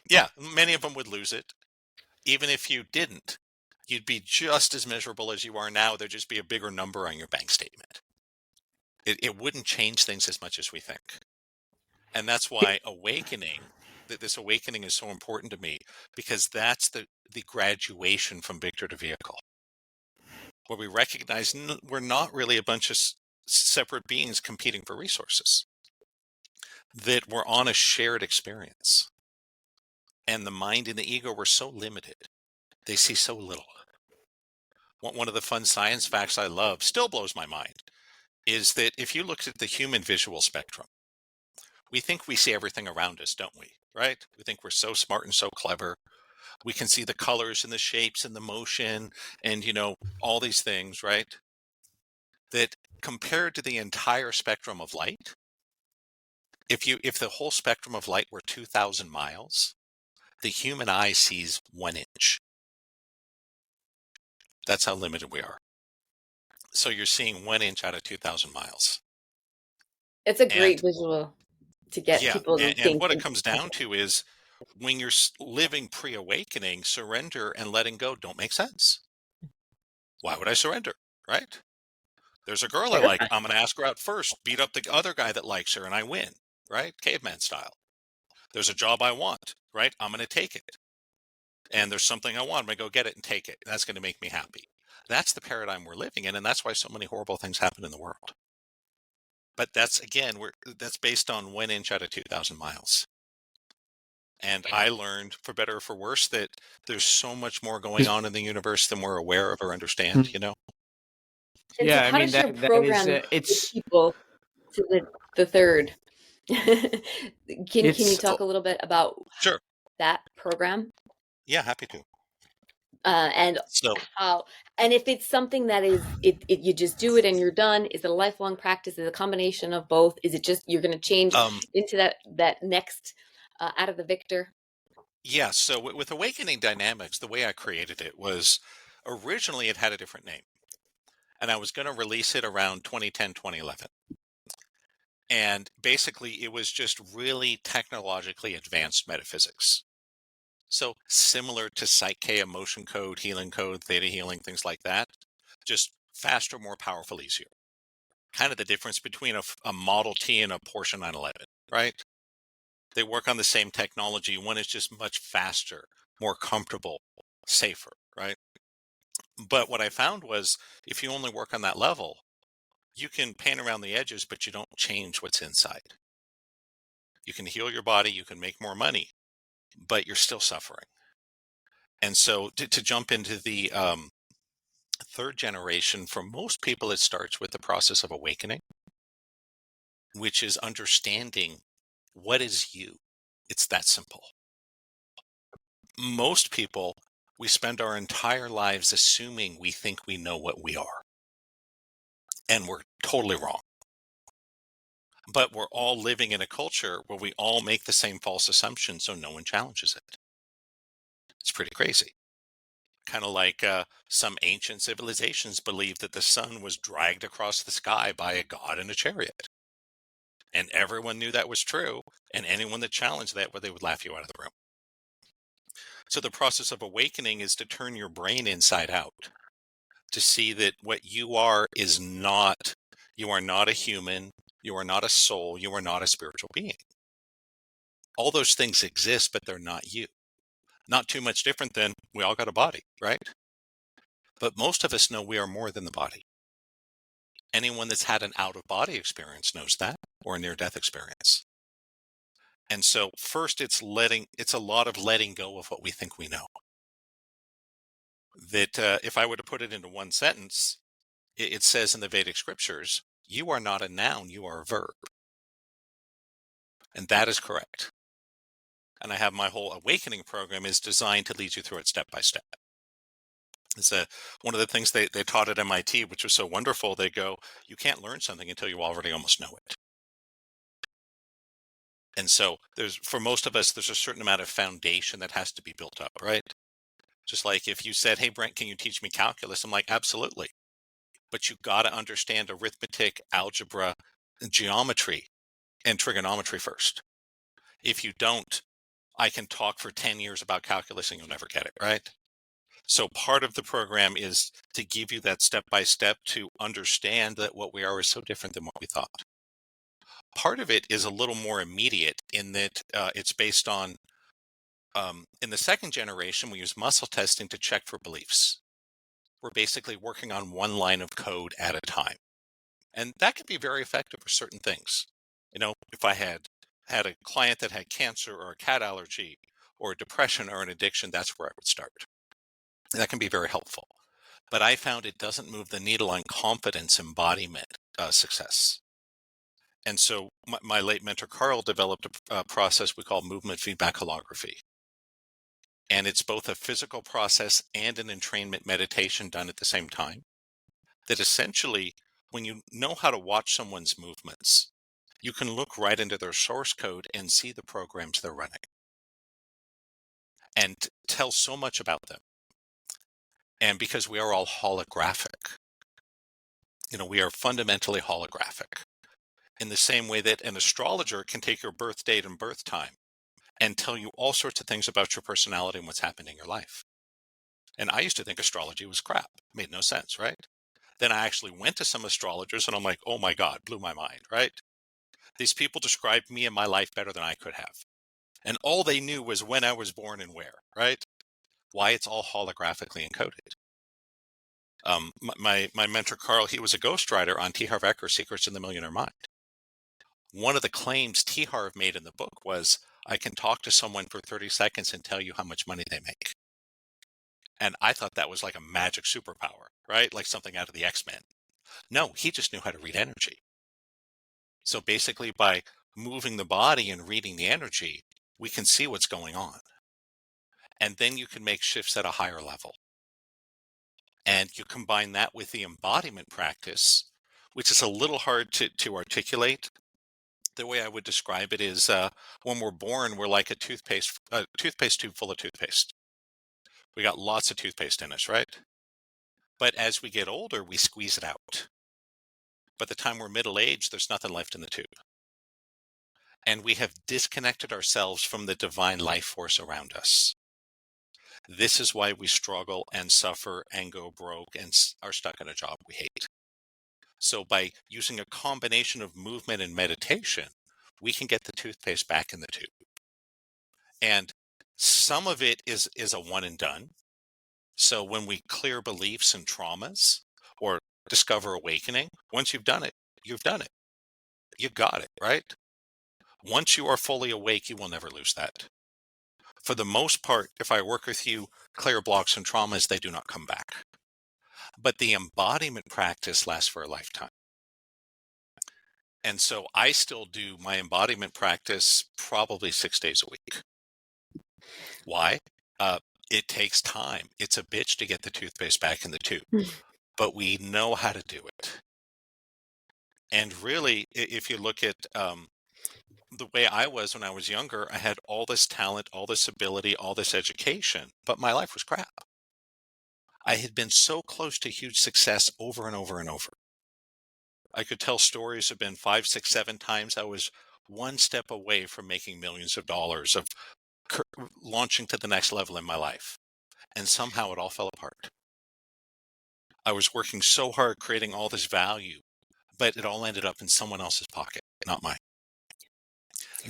yeah, many of them would lose it. Even if you didn't, you'd be just as miserable as you are now. There'd just be a bigger number on your bank statement. It wouldn't change things as much as we think. And that's why this awakening is so important to me, because that's the graduation from victor to vehicle, where we recognize we're not really a bunch of separate beings competing for resources, that we're on a shared experience. And the mind and the ego were so limited. They see so little. One of the fun science facts I love, still blows my mind, is that if you looked at the human visual spectrum, we think we see everything around us, don't we? Right? We think we're so smart and so clever. We can see the colors and the shapes and the motion and, all these things, right? That compared to the entire spectrum of light, if the whole spectrum of light were 2,000 miles, the human eye sees 1 inch. That's how limited we are. So you're seeing 1 inch out of 2,000 miles. It's a And great visual to get yeah, people to and think. what it comes down to is when you're living pre-awakening, surrender and letting go don't make sense. Why would I surrender, right? There's a girl I like. Terrifying. I'm going to ask her out first, beat up the other guy that likes her, and I win, right? Caveman style. There's a job I want, right? I'm going to take it. And there's something I want. I'm going to go get it and take it. That's going to make me happy. That's the paradigm we're living in, and that's why so many horrible things happen in the world. But that's based on 1 inch out of 2,000 miles. And I learned, for better or for worse, that there's so much more going on in the universe than we're aware of or understand. And so Yeah, I how mean does your that is program get it's people to the third? Can you it's talk a little bit about Sure. that program? Yeah, happy to. And So, how, and if it's something that is you just do it and you're done, is it a lifelong practice? Is it a combination of both? Is it just you're going to change into that next out of the victor? yeah, so with Awakening Dynamics, the way I created it was originally it had a different name. And I was going to release it around 2010, 2011. And basically, it was just really technologically advanced metaphysics. So similar to Psyche, emotion code, healing code, theta healing, things like that, just faster, more powerful, easier. Kind of the difference between a Model T and a Porsche 911, right? They work on the same technology. One is just much faster, more comfortable, safer, right? But what I found was if you only work on that level, you can paint around the edges, but you don't change what's inside. You can heal your body, you can make more money, but you're still suffering. And so to jump into the third generation, for most people, it starts with the process of awakening, which is understanding what is you. It's that simple. Most people, we spend our entire lives assuming we think we know what we are. And we're totally wrong. But we're all living in a culture where we all make the same false assumption, so no one challenges it. It's pretty crazy. Kind of like some ancient civilizations believed that the sun was dragged across the sky by a god in a chariot. And everyone knew that was true. And anyone that challenged that, well, they would laugh you out of the room. So the process of awakening is to turn your brain inside out, to see that what you are is not, you are not a human, you are not a soul, you are not a spiritual being. All those things exist, but they're not you. Not too much different than we all got a body, right? But most of us know we are more than the body. Anyone that's had an out-of-body experience knows that, or a near-death experience. And so first it's a lot of letting go of what we think we know. That if I were to put it into one sentence, it says in the Vedic scriptures, you are not a noun, you are a verb. And that is correct. And I have my whole awakening program is designed to lead you through it step by step. It's one of the things they taught at MIT, which was so wonderful. They go, you can't learn something until you already almost know it. And so for most of us, there's a certain amount of foundation that has to be built up, right? Just like if you said, hey, Brent, can you teach me calculus? I'm like, absolutely. But you got to understand arithmetic, algebra, geometry, and trigonometry first. If you don't, I can talk for 10 years about calculus and you'll never get it, right? So part of the program is to give you that step-by-step to understand that what we are is so different than what we thought. Part of it is a little more immediate in that it's based on, in the second generation, we use muscle testing to check for beliefs. We're basically working on one line of code at a time. And that can be very effective for certain things. If I had a client that had cancer or a cat allergy or depression or an addiction, that's where I would start. That can be very helpful. But I found it doesn't move the needle on confidence embodiment success. And so my late mentor, Carl, developed a process we call movement feedback holography. And it's both a physical process and an entrainment meditation done at the same time. That essentially, when you know how to watch someone's movements, you can look right into their source code and see the programs they're running and tell so much about them. And because we are all holographic, we are fundamentally holographic in the same way that an astrologer can take your birth date and birth time and tell you all sorts of things about your personality and what's happened in your life. And I used to think astrology was crap. It made no sense, right? Then I actually went to some astrologers and I'm like, oh my God, blew my mind, right? These people described me and my life better than I could have. And all they knew was when I was born and where, right? Why it's all holographically encoded. My mentor, Carl, he was a ghostwriter on T. Harv Eker's Secrets in the Millionaire Mind. One of the claims T. Harv made in the book was, I can talk to someone for 30 seconds and tell you how much money they make. And I thought that was like a magic superpower, right? Like something out of the X-Men. No, he just knew how to read energy. So basically by moving the body and reading the energy, we can see what's going on. And then you can make shifts at a higher level. And you combine that with the embodiment practice, which is a little hard to articulate. The way I would describe it is when we're born, we're like a toothpaste tube full of toothpaste. We got lots of toothpaste in us, right? But as we get older, we squeeze it out. By the time we're middle-aged, there's nothing left in the tube. And we have disconnected ourselves from the divine life force around us. This is why we struggle and suffer and go broke and are stuck in a job we hate. So by using a combination of movement and meditation, we can get the toothpaste back in the tube. And some of it is a one and done. So when we clear beliefs and traumas or discover awakening, once you've done it, you've done it. You got it, right? Once you are fully awake, you will never lose that. For the most part, if I work with you, clear blocks and traumas, they do not come back. But the embodiment practice lasts for a lifetime. And so I still do my embodiment practice probably 6 days a week. Why? It takes time. It's a bitch to get the toothpaste back in the tube, but we know how to do it. And really, if you look at the way I was when I was younger, I had all this talent, all this ability, all this education, but my life was crap. I had been so close to huge success over and over and over. I could tell stories have been 5, 6, 7 times. I was one step away from making millions of dollars, of launching to the next level in my life. And somehow it all fell apart. I was working so hard creating all this value, but it all ended up in someone else's pocket, not mine.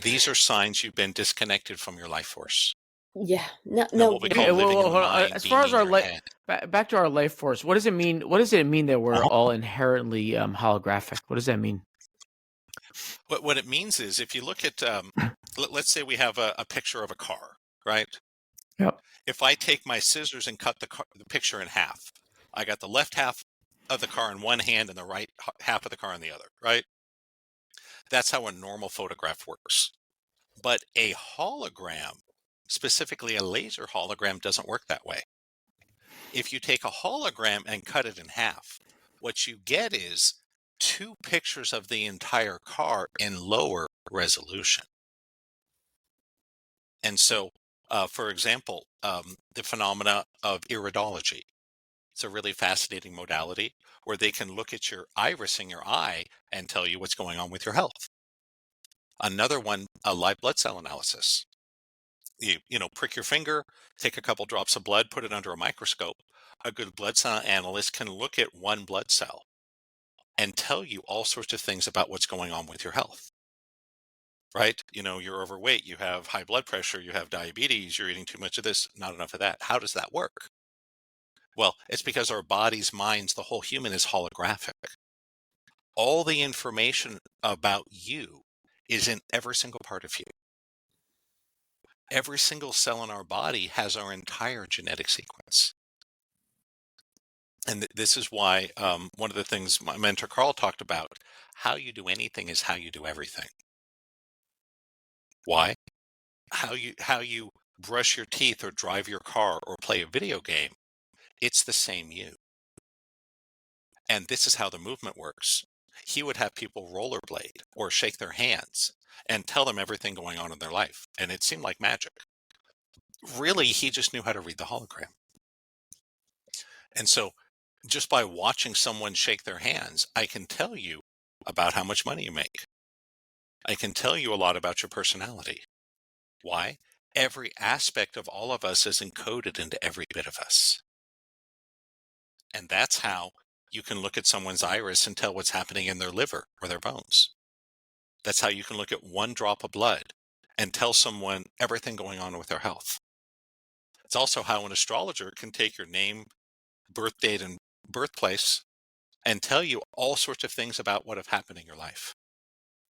These are signs you've been disconnected from your life force. Yeah. No, and no. what we Okay, call living in the hold on. mind, As far being as in our your life, head. back to our life force, what does it mean? What does it mean that we're Uh-huh. all inherently holographic? What does that mean? What it means is if you look at, let's say we have a picture of a car, right? Yep. If I take my scissors and cut the picture in half, I got the left half of the car in one hand and the right half of the car in the other, right? That's how a normal photograph works. But a hologram, specifically a laser hologram, doesn't work that way. If you take a hologram and cut it in half, what you get is two pictures of the entire car in lower resolution. And so, for example, the phenomena of iridology. It's a really fascinating modality where they can look at your iris in your eye and tell you what's going on with your health. Another one, a live blood cell analysis. You prick your finger, take a couple drops of blood, put it under a microscope. A good blood cell analyst can look at one blood cell and tell you all sorts of things about what's going on with your health. Right? You're overweight, you have high blood pressure, you have diabetes, you're eating too much of this, not enough of that. How does that work? Well, it's because our bodies, minds, the whole human is holographic. All the information about you is in every single part of you. Every single cell in our body has our entire genetic sequence. And this is why one of the things my mentor Carl talked about, how you do anything is how you do everything. Why? How you brush your teeth or drive your car or play a video game, it's the same you. And this is how the movement works. He would have people rollerblade or shake their hands and tell them everything going on in their life. And it seemed like magic. Really, he just knew how to read the hologram. And so just by watching someone shake their hands, I can tell you about how much money you make. I can tell you a lot about your personality. Why? Every aspect of all of us is encoded into every bit of us. And that's how you can look at someone's iris and tell what's happening in their liver or their bones. That's how you can look at one drop of blood and tell someone everything going on with their health. It's also how an astrologer can take your name, birth date, and birthplace and tell you all sorts of things about what have happened in your life.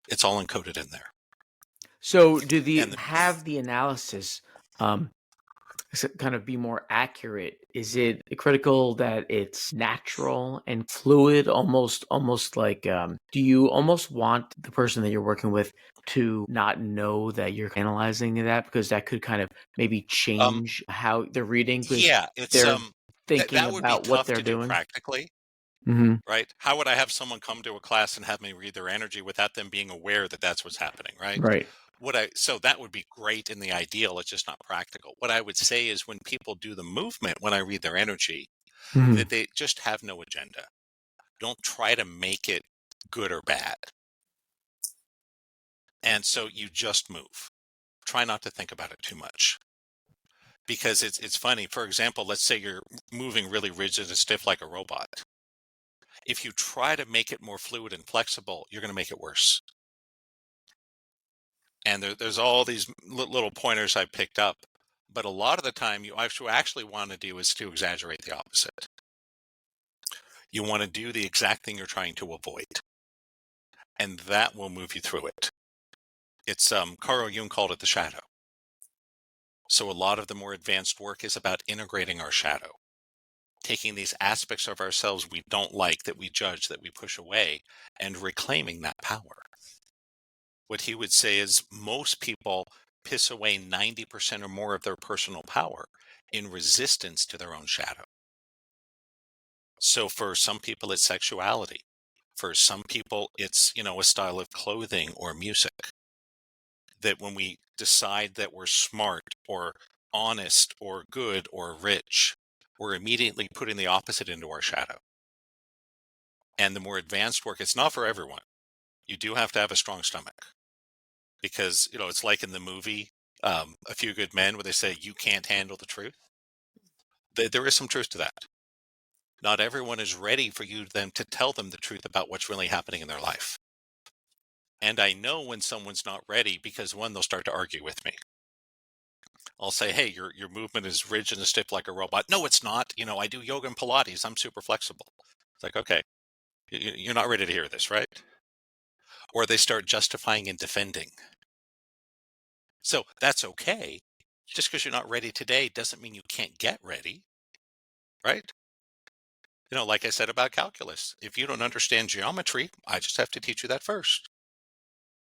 It's all encoded in there. So, do And have the analysis kind of be more accurate? Is it critical that it's natural and fluid, almost like do you almost want the person that you're working with to not know that you're analyzing that, because that could kind of maybe change how they're reading, because yeah, it's they're thinking that would be about what tough they're to do doing? practically, Hmm. right? How would I have someone come to a class and have me read their energy without them being aware that that's what's happening, right? Right. So that would be great in the ideal. It's just not practical. What I would say is when people do the movement, when I read their energy, Hmm. that they just have no agenda. Don't try to make it good or bad. And so you just move. Try not to think about it too much. Because it's funny. For example, let's say you're moving really rigid and stiff like a robot. If you try to make it more fluid and flexible, you're going to make it worse. And there's all these little pointers I picked up. But a lot of the time, you actually want to do is to exaggerate the opposite. You want to do the exact thing you're trying to avoid. And that will move you through it. It's Carl Jung called it the shadow. So a lot of the more advanced work is about integrating our shadow, taking these aspects of ourselves we don't like, that we judge, that we push away, and reclaiming that power. What he would say is most people piss away 90% or more of their personal power in resistance to their own shadow. So for some people, it's sexuality. For some people, it's, a style of clothing or music. That when we decide that we're smart or honest or good or rich, we're immediately putting the opposite into our shadow. And the more advanced work, it's not for everyone. You do have to have a strong stomach because, it's like in the movie, A Few Good Men, where they say, you can't handle the truth. There is some truth to that. Not everyone is ready for you then to tell them the truth about what's really happening in their life. And I know when someone's not ready because, one, they'll start to argue with me. I'll say, hey, your movement is rigid and stiff like a robot. No, it's not. I do yoga and Pilates. I'm super flexible. It's like, okay, you're not ready to hear this, right? Or they start justifying and defending. So that's okay. Just because you're not ready today doesn't mean you can't get ready, right? Like I said about calculus, if you don't understand geometry, I just have to teach you that first.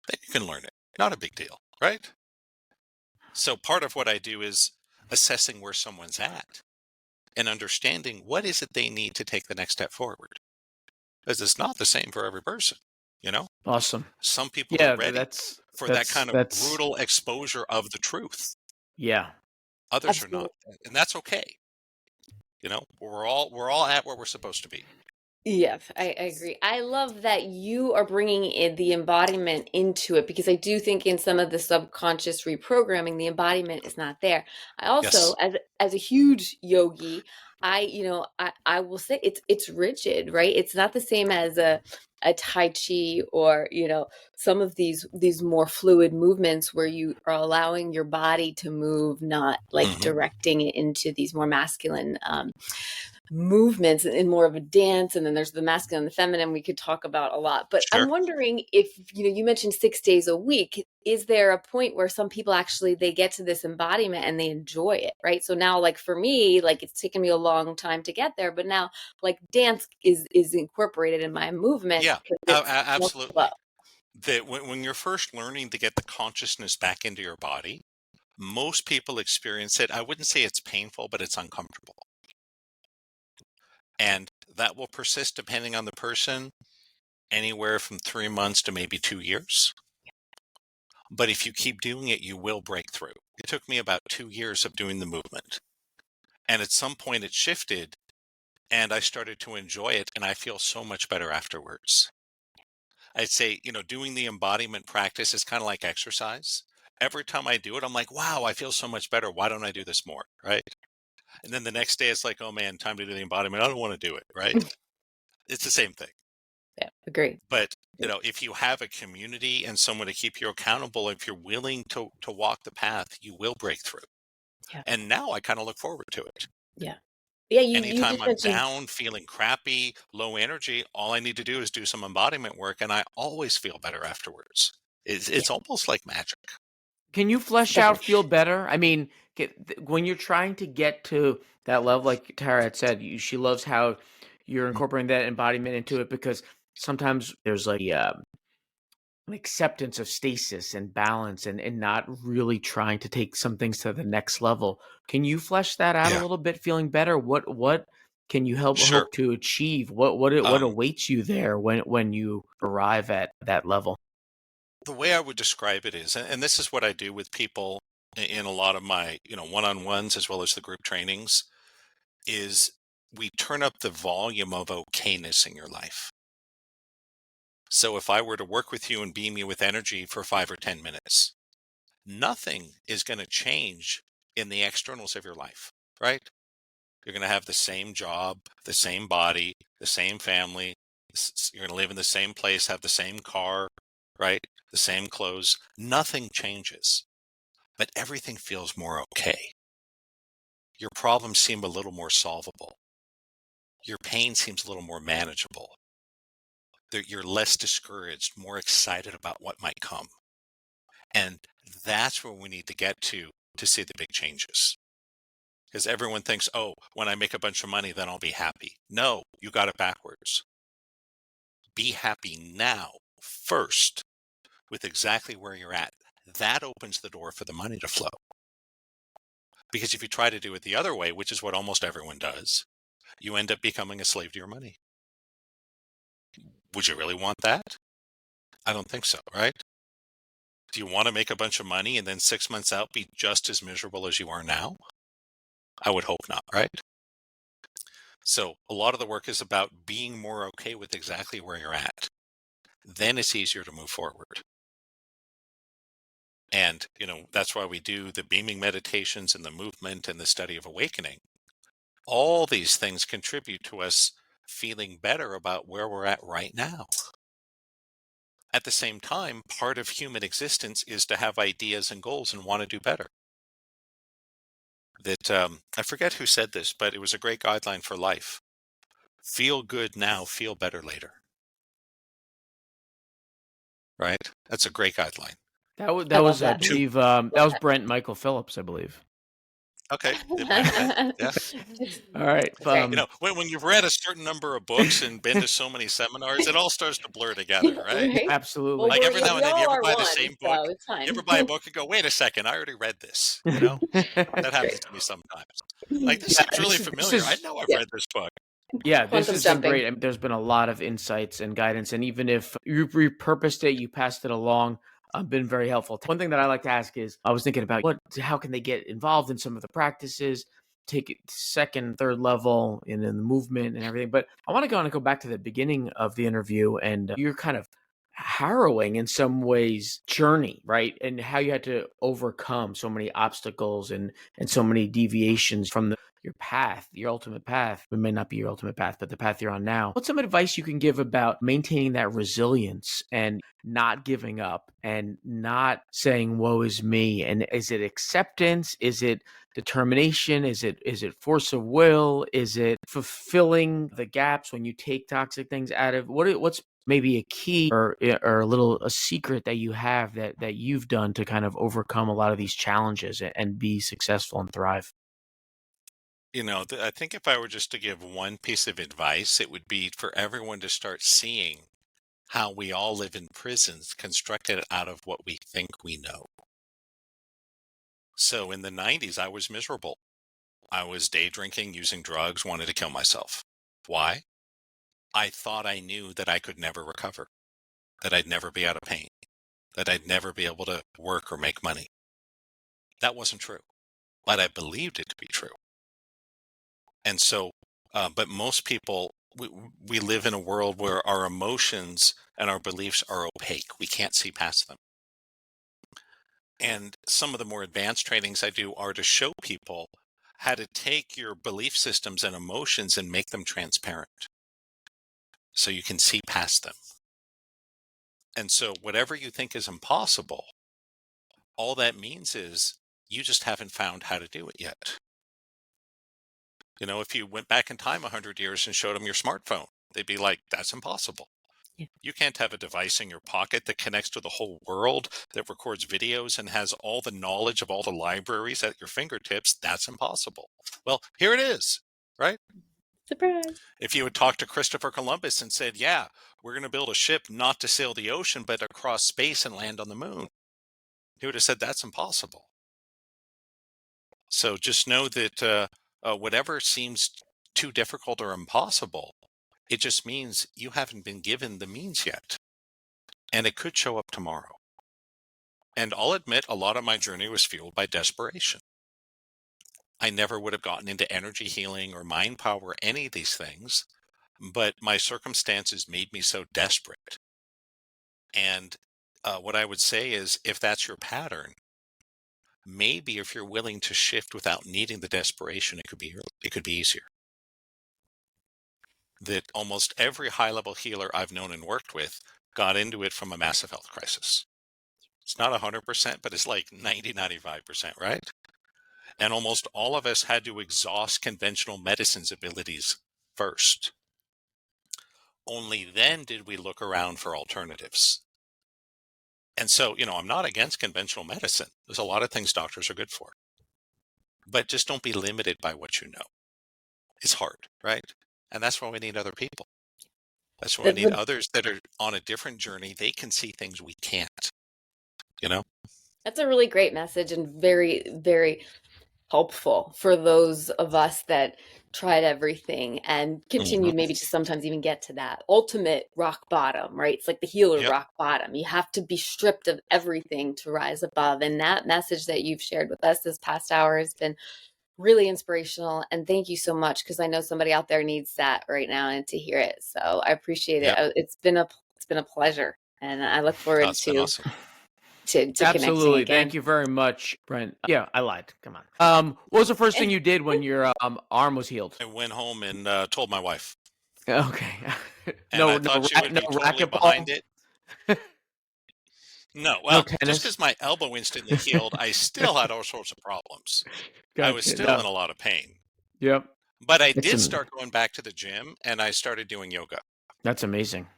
Then you can learn it. Not a big deal, right? So part of what I do is assessing where someone's at and understanding what is it they need to take the next step forward. Because it's not the same for every person, you know? Awesome. Some people are Yeah, ready that's for that that's kind of that's brutal exposure of the truth. yeah. Others are Absolutely. not, and that's okay. We're all at where we're supposed to be. Yes, I agree. I love that you are bringing in the embodiment into it because I do think in some of the subconscious reprogramming, the embodiment is not there. I also, Yes. as a huge yogi, I will say it's rigid, right? It's not the same as a Tai Chi or, some of these more fluid movements where you are allowing your body to move, not like Hmm. directing it into these more masculine movements in more of a dance, and then there's the masculine and the feminine we could talk about a lot. But I'm Sure. wondering if you mentioned 6 days a week, is there a point where some people actually they get to this embodiment and they enjoy it, right? So now, like for me, like it's taken me a long time to get there, but now like dance is incorporated in my movement Yeah, because it's more flow. absolutely. That when you're first learning to get the consciousness back into your body, most people experience it. I wouldn't say it's painful, but it's uncomfortable. And that will persist depending on the person, anywhere from 3 months to maybe 2 years. But if you keep doing it, you will break through. It took me about 2 years of doing the movement. And at some point it shifted and I started to enjoy it and I feel so much better afterwards. I'd say, doing the embodiment practice is kind of like exercise. Every time I do it, I'm like, wow, I feel so much better. Why don't I do this more? Right. And then the next day it's like, oh man, time to do the embodiment. I don't want to do it. Right. It's the same thing. Yeah, agree. But if you have a community and someone to keep you accountable, if you're willing to walk the path, you will break through. Yeah, And now I kind of look forward to it. yeah, yeah. You Anytime just I'm mentioned. down, feeling crappy, low energy, all I need to do is do some embodiment work, and I always feel better afterwards. It's Yeah, almost like magic. Can you flesh out definitely. feel better? I mean, when you're trying to get to that level, like Tara had said, she loves how you're Mm. incorporating that embodiment into it because sometimes there's like an acceptance of stasis and balance and not really trying to take some things to the next level. Can you flesh that out a Yeah, little bit? Feeling better? What can you sure. hope to achieve? What Um, awaits you there when you arrive at that level? the way I would describe it is, and this is what I do with people in a lot of my, one-on-ones as well as the group trainings, is we turn up the volume of okayness in your life. So if I were to work with you and beam you with energy for 5 or 10 minutes, nothing is going to change in the externals of your life, right? You're going to have the same job, the same body, the same family. You're going to live in the same place, have the same car, right? The same clothes. Nothing changes, but everything feels more okay. Your problems seem a little more solvable. Your pain seems a little more manageable. You're less discouraged, more excited about what might come. And that's where we need to get to see the big changes. Because everyone thinks, oh, when I make a bunch of money, then I'll be happy. No, you got it backwards. Be happy now first with exactly where you're at. That opens the door for the money to flow. Because if you try to do it the other way, which is what almost everyone does, you end up becoming a slave to your money. Would you really want that? I don't think so, right? Do you want to make a bunch of money and then 6 months out be just as miserable as you are now? I would hope not, right? So a lot of the work is about being more okay with exactly where you're at. Then it's easier to move forward. And, that's why we do the beaming meditations and the movement and the study of awakening. All these things contribute to us feeling better about where we're at right now. At the same time, part of human existence is to have ideas and goals and want to do better. that I forget who said this, but it was a great guideline for life. Feel good now, feel better later. Right? That's a great guideline. That was, I that love was I that. believe, that was Brent Michael Phillips, I believe. Okay, it might have been. Yeah. All right. That's great. When you've read a certain number of books and been to so many seminars, it all starts to blur together, right? Right? Well, Absolutely. Like every now we and then, you all ever are buy the one, same book? so it's You ever fine. buy a book and go, "Wait a second, I already read this." You know, that That's happens great. to me sometimes. Like this Yeah, seems really this familiar. I is know I've Yeah. read this book. Yeah, this Quantum has been jumping. great. I mean, there's been a lot of insights and guidance, and even if you repurposed it, you passed it along, been very helpful. One thing that I like to ask is, I was thinking about how can they get involved in some of the practices, take it to second, third level, and in the movement and everything. But I want to go back to the beginning of the interview, and your kind of harrowing in some ways journey, right? And how you had to overcome so many obstacles and so many deviations from your path, your ultimate path. It may not be your ultimate path, but the path you're on now. What's some advice you can give about maintaining that resilience and not giving up and not saying, woe is me? And is it acceptance? Is it determination? Is it force of will? Is it fulfilling the gaps when you take toxic things out of what's maybe a key or a secret that you have that you've done to kind of overcome a lot of these challenges and be successful and thrive? I think if I were just to give one piece of advice, it would be for everyone to start seeing how we all live in prisons constructed out of what we think we know. So in the 90s, I was miserable. I was day drinking, using drugs, wanted to kill myself. Why? I thought I knew that I could never recover, that I'd never be out of pain, that I'd never be able to work or make money. That wasn't true, but I believed it to be true. And so, but most people, we live in a world where our emotions and our beliefs are opaque. We can't see past them. And some of the more advanced trainings I do are to show people how to take your belief systems and emotions and make them transparent so you can see past them. And so whatever you think is impossible, all that means is you just haven't found how to do it yet. If you went back in time 100 years and showed them your smartphone, they'd be like, that's impossible. Yeah. You can't have a device in your pocket that connects to the whole world, that records videos and has all the knowledge of all the libraries at your fingertips. That's impossible. Well, here it is, right? Surprise. If you had talked to Christopher Columbus and said, yeah, we're going to build a ship not to sail the ocean, but across space and land on the moon, he would have said that's impossible. So just know that whatever seems too difficult or impossible, it just means you haven't been given the means yet. And it could show up tomorrow. And I'll admit, a lot of my journey was fueled by desperation. I never would have gotten into energy healing or mind power or any of these things, but my circumstances made me so desperate. And what I would say is, if that's your pattern, maybe if you're willing to shift without needing the desperation, it could be easier. That almost every high-level healer I've known and worked with got into it from a massive health crisis. It's not 100%, but it's like 90, 95%, right? And almost all of us had to exhaust conventional medicine's abilities first. Only then did we look around for alternatives. And so, I'm not against conventional medicine. There's a lot of things doctors are good for. But just don't be limited by what you know. It's hard, right? And that's why we need other people. That's why we need others that are on a different journey. They can see things we can't, That's a really great message and very, very helpful for those of us that tried everything and continued maybe to sometimes even get to that ultimate rock bottom, right? It's like the healer Yep. rock bottom. You have to be stripped of everything to rise above. And that message that you've shared with us this past hour has been really inspirational. And thank you so much, because I know somebody out there needs that right now and to hear it. So I appreciate it. Yep. It's been a pleasure. And I look forward That's been awesome. to connecting Absolutely. again. Thank you very much, Brent. Yeah, I lied. Come on. What was the first thing you did when your arm was healed? I went home and told my wife. Okay. And I thought she would be totally racquetball? behind it. No, No well, just tennis? because my elbow instantly healed, I still had all sorts of problems. I was Gotcha. still in No. a lot of pain. Yep. But I It's did start going back to the gym, and I started doing yoga. That's amazing.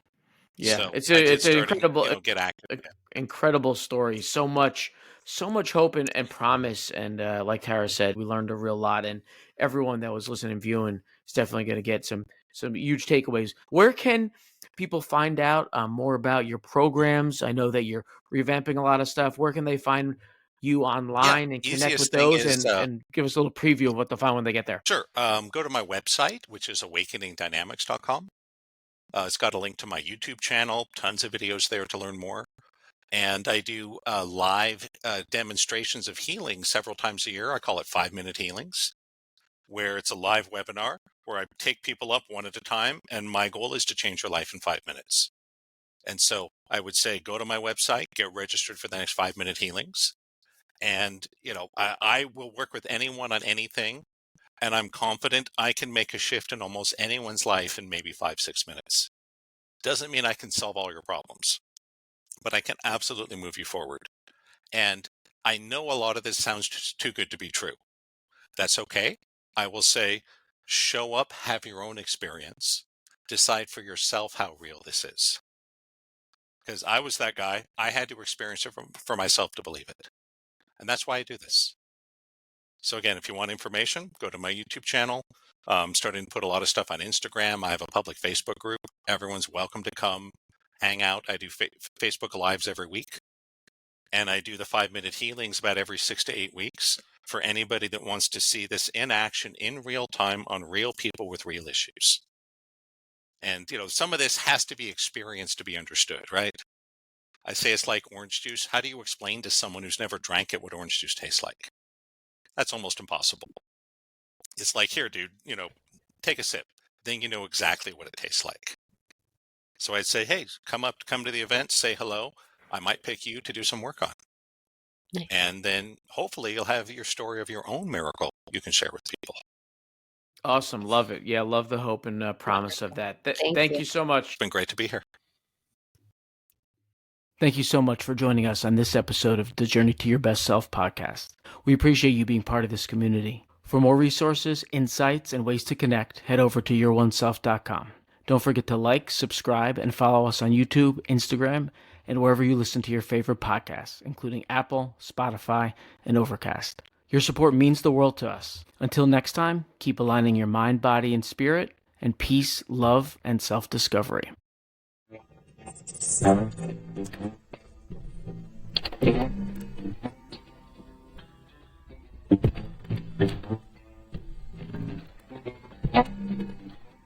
Yeah, So I did it's an start, incredible get active a- again. incredible story. So much hope and promise. And like Tara said, we learned a real lot. And everyone that was listening and viewing is definitely going to get some huge takeaways. Where can people find out more about your programs? I know that you're revamping a lot of stuff. Where can they find you Yeah, online and connect with easiest thing those is, and give us a little preview of what they'll find when they get there? sure, go to my website, which is awakeningdynamics.com. It's got a link to my YouTube channel, tons of videos there to learn more. And I do live demonstrations of healing several times a year. I call it 5-minute healings, where it's a live webinar where I take people up one at a time. And my goal is to change your life in 5 minutes. And so I would say, go to my website, get registered for the next 5-minute healings. And, I will work with anyone on anything. And I'm confident I can make a shift in almost anyone's life in maybe 5-6 minutes. Doesn't mean I can solve all your problems, but I can absolutely move you forward. And I know a lot of this sounds just too good to be true. That's okay. I will say, show up, have your own experience, decide for yourself how real this is. Because I was that guy. I had to experience it for myself to believe it. And that's why I do this. So again, if you want information, go to my YouTube channel. I'm starting to put a lot of stuff on Instagram. I have a public Facebook group. Everyone's welcome to come hang out. I do Facebook Lives every week. And I do the 5-minute healings about every 6 to 8 weeks for anybody that wants to see this in action in real time on real people with real issues. And, some of this has to be experienced to be understood, right? I say it's like orange juice. How do you explain to someone who's never drank it what orange juice tastes like? That's almost impossible. It's like, here, dude, take a sip. Then you know exactly what it tastes like. So I'd say, hey, come to the event, say hello. I might pick you to do some work on. Nice. And then hopefully you'll have your story of your own miracle you can share with people. Awesome. Love it. Yeah, love the hope and promise of that. Thank Thank you. you so much. It's been great to be here. Thank you so much for joining us on this episode of the Journey to Your Best Self podcast. We appreciate you being part of this community. For more resources, insights, and ways to connect, head over to youroneself.com. Don't forget to like, subscribe, and follow us on YouTube, Instagram, and wherever you listen to your favorite podcasts, including Apple, Spotify, and Overcast. Your support means the world to us. Until next time, keep aligning your mind, body, and spirit, and peace, love, and self-discovery. Thank you.